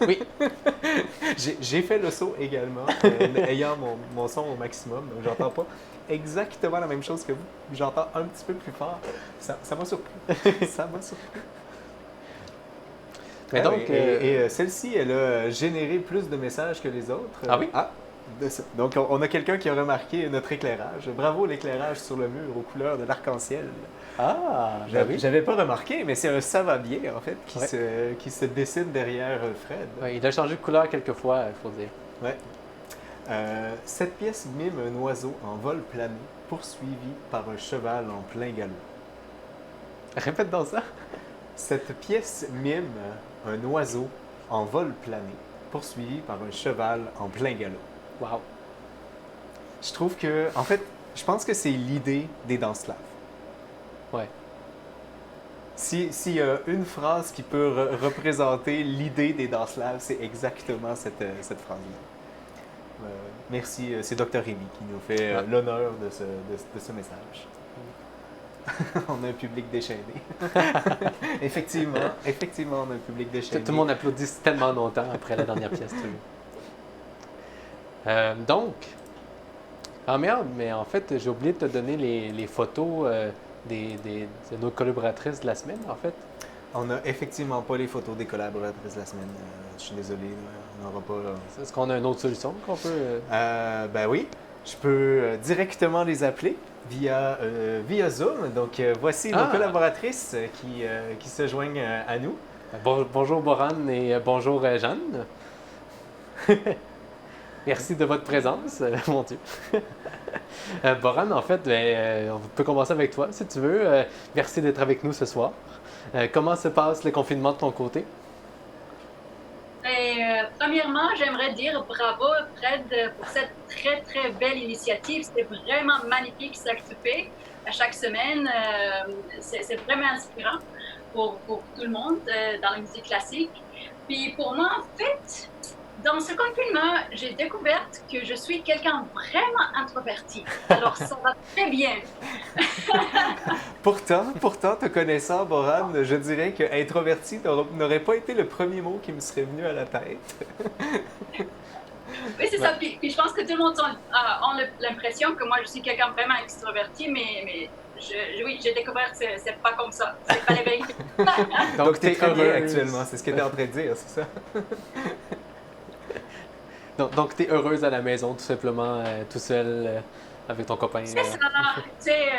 Oui. J'ai fait le saut également, ayant mon son au maximum, donc j'entends pas exactement la même chose que vous. J'entends un petit peu plus fort. Ça m'a surpris. Ça m'a surpris. Mais donc, celle-ci, elle a généré plus de messages que les autres. Ah oui? Donc, on a quelqu'un qui a remarqué notre éclairage. Bravo, l'éclairage sur le mur aux couleurs de l'arc-en-ciel. Ah, oui. J'avais pas remarqué, mais c'est un ça va bien, en fait, qui se dessine derrière Fred. Ouais, il a changé de couleur quelques fois, il faut dire. Ouais. Cette pièce mime un oiseau en vol plané, poursuivi par un cheval en plein galop. Répète donc ça. Cette pièce mime un oiseau en vol plané, poursuivi par un cheval en plein galop. Wow. Je trouve que, en fait, je pense que c'est l'idée des danses slaves. Ouais. S'il y a une phrase qui peut représenter l'idée des danses slaves, c'est exactement cette phrase-là. Merci, c'est Dr. Rémy qui nous fait l'honneur de ce message. On a un public déchaîné. Effectivement, on a un public déchaîné. Tout le monde applaudit tellement longtemps après la dernière pièce. Donc, merde, mais en fait, j'ai oublié de te donner les photos de nos collaboratrices de la semaine, en fait. On n'a effectivement pas les photos des collaboratrices de la semaine. Je suis désolé, on n'aura pas... Est-ce qu'on a une autre solution qu'on peut... Ben oui, je peux directement les appeler via Zoom. Donc, voici nos collaboratrices qui se joignent à nous. Bonjour Boran et bonjour Jeanne. Merci de votre présence, mon Dieu. Boran, en fait, on peut commencer avec toi, si tu veux. Merci d'être avec nous ce soir. Comment se passe le confinement de ton côté? Premièrement, j'aimerais dire bravo, Fred, pour cette très, très belle initiative. C'est vraiment magnifique ce que tu fais à chaque semaine. C'est vraiment inspirant pour tout le monde dans la musique classique. Puis pour moi, en fait, dans ce confinement, j'ai découvert que je suis quelqu'un vraiment introverti. Alors, ça va très bien. Pourtant, te connaissant, Boran, je dirais que introverti n'aurait pas été le premier mot qui me serait venu à la tête. Oui, c'est ça. Puis je pense que tout le monde a l'impression que moi, je suis quelqu'un vraiment extroverti, mais oui, j'ai découvert que c'est pas comme ça. C'est pas la vérité. Donc, tu es très bien actuellement, c'est ce que tu es en train de dire, c'est ça? Donc, tu es heureuse à la maison, tout simplement, tout seul, avec ton copain. C'est ça. Tu sais,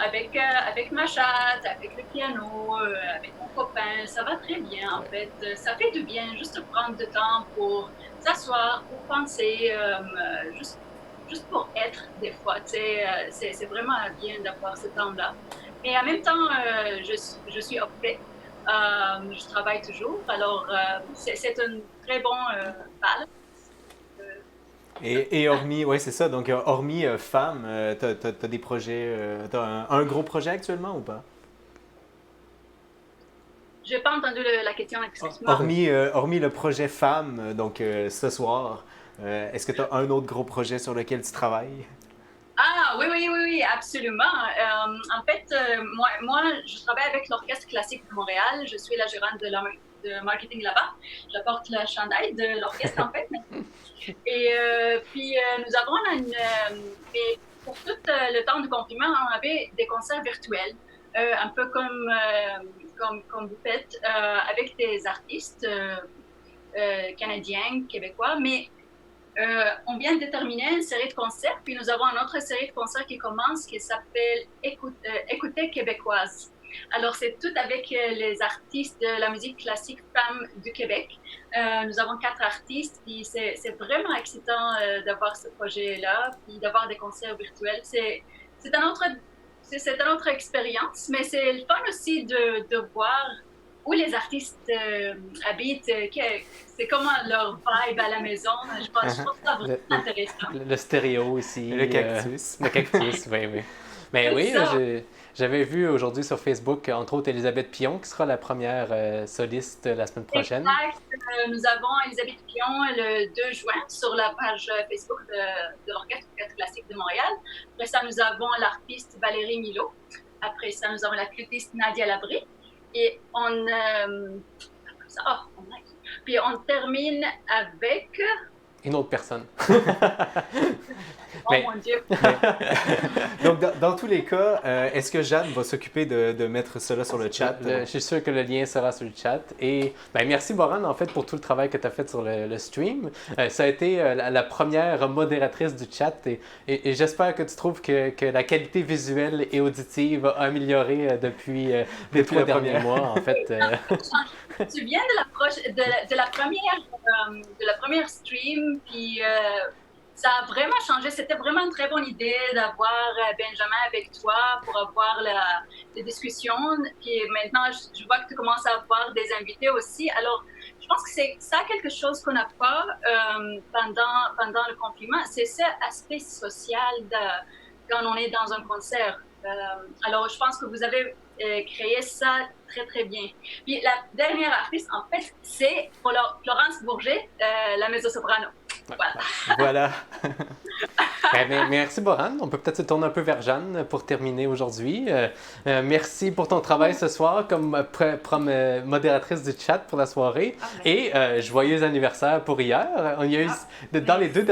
avec ma chatte, avec le piano, avec mon copain, ça va très bien, en fait. Ça fait du bien juste de prendre du temps pour s'asseoir, pour penser, juste pour être, des fois. Tu sais, c'est vraiment bien d'avoir ce temps-là. Mais en même temps, je suis occupée. Je travaille toujours. Alors, c'est un très bon balance. Et hormis, ouais, c'est ça. Donc, hormis femme, t'as des projets, t'as un gros projet actuellement ou pas? J'ai pas entendu la question, excuse-moi. Hormis le projet femme, donc ce soir, est-ce que tu as un autre gros projet sur lequel tu travailles? Ah oui, absolument. En fait, moi, je travaille avec l'Orchestre classique de Montréal. Je suis la gérante de marketing là-bas. J'apporte le chandail de l'orchestre, en fait. Et puis, nous avons pour tout le temps du confinement, on avait des concerts virtuels, un peu comme vous faites, avec des artistes canadiens, québécois, mais on vient de terminer une série de concerts, puis nous avons une autre série de concerts qui commence, qui s'appelle Écoutez québécoise. Alors, c'est tout avec les artistes de la musique classique femme du Québec. Nous avons 4 artistes, puis c'est vraiment excitant d'avoir ce projet-là, puis d'avoir des concerts virtuels. C'est un autre c'est une autre expérience, mais c'est le fun aussi de voir où les artistes habitent, c'est comment leur vibe à la maison. Je trouve ça vraiment intéressant. Le stéréo ici. Le cactus. Le cactus, oui, oui. Mais C'est oui, ça. j'avais vu aujourd'hui sur Facebook, entre autres, Elisabeth Pion, qui sera la première soliste la semaine prochaine. Exact. Nous avons Elisabeth Pion le 2 juin sur la page Facebook de l'Orchestre classique de Montréal. Après ça, nous avons l'artiste Valérie Milo. Après ça, nous avons la flûtiste Nadia Labrie. Et puis on termine avec... Une autre personne. Oh Mais- mon Dieu! Donc, dans tous les cas, est-ce que Jeanne va s'occuper de mettre cela sur le chat? Je suis sûr que le lien sera sur le chat. Et merci, Boran, en fait, pour tout le travail que tu as fait sur le stream. Ça a été la première modératrice du chat et j'espère que tu trouves que la qualité visuelle et auditive a amélioré depuis les 3 la derniers première. mois, en fait. Tu viens de la première stream, puis ça a vraiment changé. C'était vraiment une très bonne idée d'avoir Benjamin avec toi pour avoir les discussions. Puis maintenant, je vois que tu commences à avoir des invités aussi. Alors, je pense que c'est ça quelque chose qu'on n'a pas pendant le confinement. C'est cet aspect social quand on est dans un concert. Alors, je pense que vous avez créé ça très, très bien. Puis la dernière artiste, en fait, c'est Florence Bourget, la mezzo-soprano. Voilà. Voilà. Merci, Boran. On peut peut-être se tourner un peu vers Jeanne pour terminer aujourd'hui. Merci pour ton travail ce soir comme modératrice du chat pour la soirée. Et joyeux anniversaire pour hier. Il y a eu, dans les deux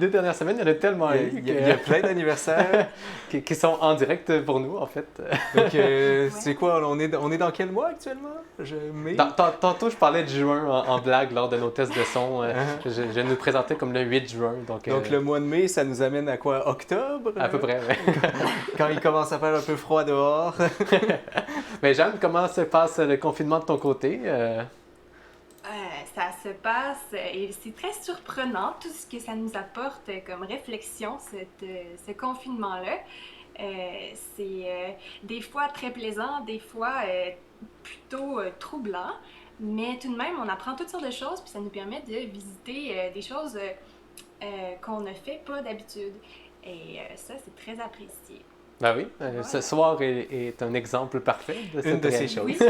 dernières semaines, il y en a tellement eu. Il y a plein d'anniversaires. qui sont en direct pour nous, en fait. Donc, c'est quoi? On est dans quel mois actuellement? Mai? Tantôt, je parlais de juin en blague lors de nos tests de son. Je nous présentais comme le 8 juin. Donc le mois de mai, ça nous amène à quoi? Octobre? à peu près, oui. Quand il commence à faire un peu froid dehors. Mais Jeanne, comment se passe le confinement de ton côté? Ça se passe et c'est très surprenant tout ce que ça nous apporte comme réflexion, ce confinement-là. C'est des fois très plaisant, des fois plutôt troublant, mais tout de même, on apprend toutes sortes de choses, puis ça nous permet de visiter des choses qu'on ne fait pas d'habitude. Et ça, c'est très apprécié. Ben oui, ce soir est un exemple parfait de cette Une de ces réalité.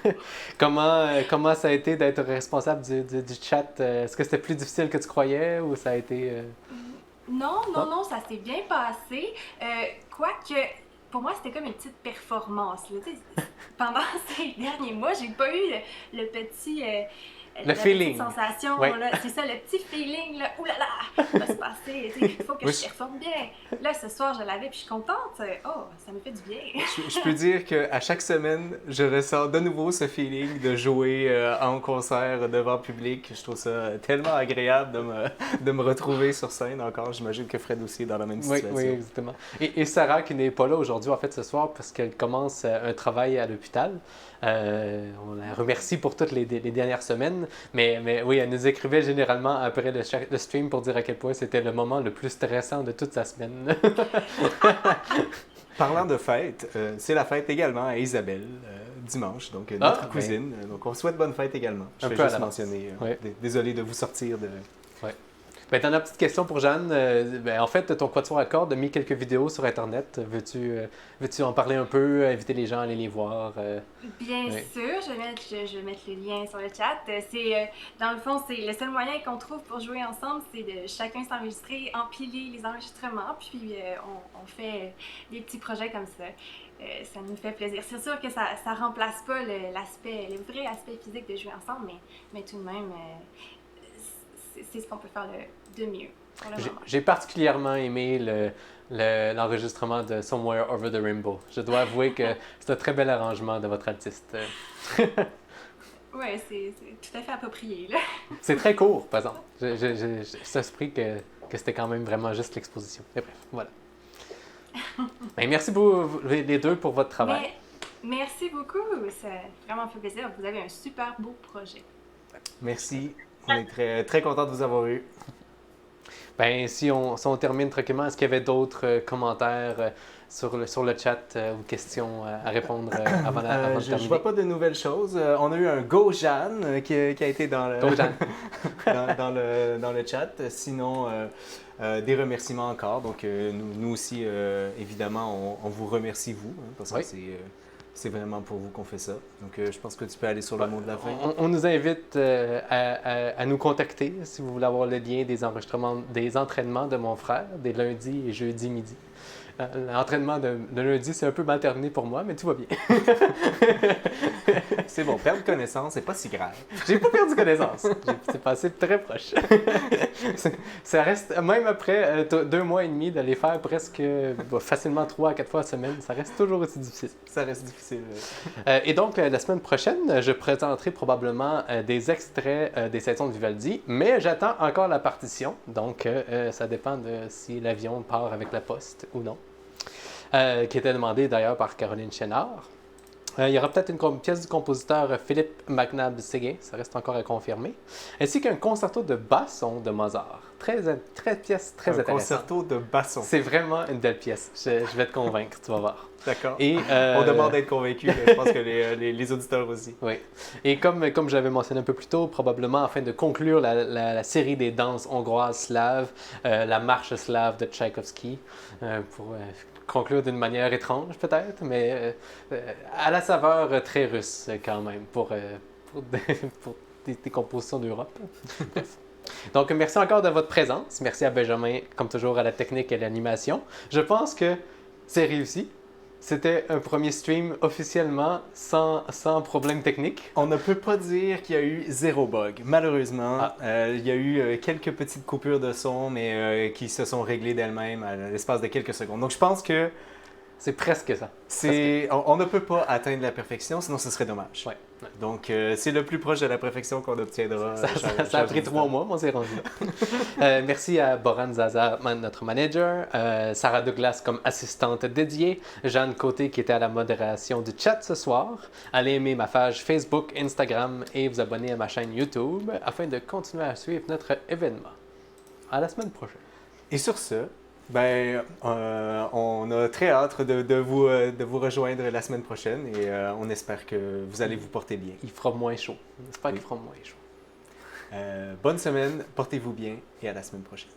Oui. Comment ça a été d'être responsable du chat? Est-ce que c'était plus difficile que tu croyais ou ça a été... Non, ça s'est bien passé. Quoique, pour moi, c'était comme une petite performance. Là. Pendant ces derniers mois, j'ai pas eu le petit... Le feeling. Petite sensation, Ouais. là, c'est ça, le petit feeling, là, ouh là là, ça va se passer, il faut que Oui, je performe bien. Là, ce soir, je l'avais, puis je suis contente. Oh, ça me fait du bien. Je peux dire qu'à chaque semaine, je ressens de nouveau ce feeling de jouer en concert devant public. Je trouve ça tellement agréable de me retrouver sur scène encore. J'imagine que Fred aussi est dans la même situation. Oui, exactement. Et Sarah, qui n'est pas là aujourd'hui, en fait, ce soir, parce qu'elle commence un travail à l'hôpital. On la remercie pour toutes les dernières semaines. Mais oui, elle nous écrivait généralement après le stream pour dire à quel point c'était le moment le plus stressant de toute sa semaine. Parlant de fête, c'est la fête également à Isabelle, dimanche, donc notre ben. cousine. Donc on souhaite bonne fête également. Je Un vais peu à juste l'avance. mentionner. Ouais. Désolé de vous sortir de... Ben, t'en as une petite question pour Jeanne. En fait, ton quatuor à cordes a mis quelques vidéos sur Internet. Veux-tu en parler un peu, inviter les gens à aller les voir? Bien Oui. sûr, je vais mettre le lien sur le chat. Dans le fond, c'est le seul moyen qu'on trouve pour jouer ensemble, c'est de chacun s'enregistrer, empiler les enregistrements, puis on fait des petits projets comme ça. Ça nous fait plaisir. C'est sûr que ça remplace pas le vrai aspect physique de jouer ensemble, mais tout de même, c'est ce qu'on peut faire de mieux pour le moment. J'ai particulièrement aimé l'enregistrement de Somewhere Over the Rainbow. Je dois avouer que c'est un très bel arrangement de votre artiste. Oui, c'est tout à fait approprié, là. C'est très court, par exemple. J'ai surpris que c'était quand même vraiment juste l'exposition. Et bref, voilà. Ben, merci beaucoup les deux pour votre travail. Mais merci beaucoup, ça a vraiment fait plaisir. Vous avez un super beau projet. Merci. On est très, très content de vous avoir eu. Ben, si on termine tranquillement, est-ce qu'il y avait d'autres commentaires sur le chat ou questions à répondre avant de terminer? Je vois pas de nouvelles choses. On a eu un Go Jeanne qui a été dans le, Go Jeanne. dans le chat. Sinon, des remerciements encore. Donc, nous aussi, évidemment, on vous remercie, vous, hein, parce que Oui. c'est vraiment pour vous qu'on fait ça. Donc, je pense que tu peux aller sur le mot de la fin. On nous invite à nous contacter si vous voulez avoir le lien des entraînements de mon frère, des lundis et jeudis midi. L'entraînement de lundi, c'est un peu mal terminé pour moi, mais tout va bien. C'est bon, perdre connaissance, c'est pas si grave. J'ai pas perdu connaissance. C'est passé très proche. Ça reste, même après 2 mois et demi, d'aller faire presque facilement 3 à 4 fois par semaine, ça reste toujours aussi difficile. Ça reste difficile. Et donc, la semaine prochaine, je présenterai probablement des extraits des saisons de Vivaldi, mais j'attends encore la partition. Donc, ça dépend de si l'avion part avec la poste ou non. Qui était demandé d'ailleurs par Caroline Chénard. Il y aura peut-être une pièce du compositeur Philippe McNabb-Séguin, ça reste encore à confirmer, ainsi qu'un concerto de basson de Mozart. Pièce très intéressante. Un concerto de basson. C'est vraiment une belle pièce. Je vais te convaincre, tu vas voir. D'accord. Et, on demande d'être convaincu, je pense que les auditeurs aussi. Oui. Et comme j'avais mentionné un peu plus tôt, probablement afin de conclure la série des danses hongroises slaves, la marche slave de Tchaïkovski, pour conclure d'une manière étrange peut-être, mais à la saveur très russe quand même, pour des compositions d'Europe. Bref. Donc, merci encore de votre présence. Merci à Benjamin, comme toujours, à la technique et à l'animation. Je pense que c'est réussi. C'était un premier stream officiellement sans problème technique. On ne peut pas dire qu'il y a eu 0 bug. Malheureusement, il y a eu quelques petites coupures de son, mais qui se sont réglées d'elles-mêmes à l'espace de quelques secondes. Donc, je pense que c'est presque ça. On ne peut pas atteindre la perfection, sinon ce serait dommage. Ouais. Donc, c'est le plus proche de la perfection qu'on obtiendra. Ça a pris 3 mois, mais on s'est rendu là. Merci à Boran Zaza, notre manager, Sarah Douglas comme assistante dédiée, Jeanne Côté qui était à la modération du chat ce soir. Allez aimer ma page Facebook, Instagram et vous abonner à ma chaîne YouTube afin de continuer à suivre notre événement. À la semaine prochaine. Et sur ce, on a très hâte de vous rejoindre la semaine prochaine et on espère que vous allez vous porter bien. Il fera moins chaud. J'espère qu'il fera moins chaud. Bonne semaine, portez-vous bien et à la semaine prochaine.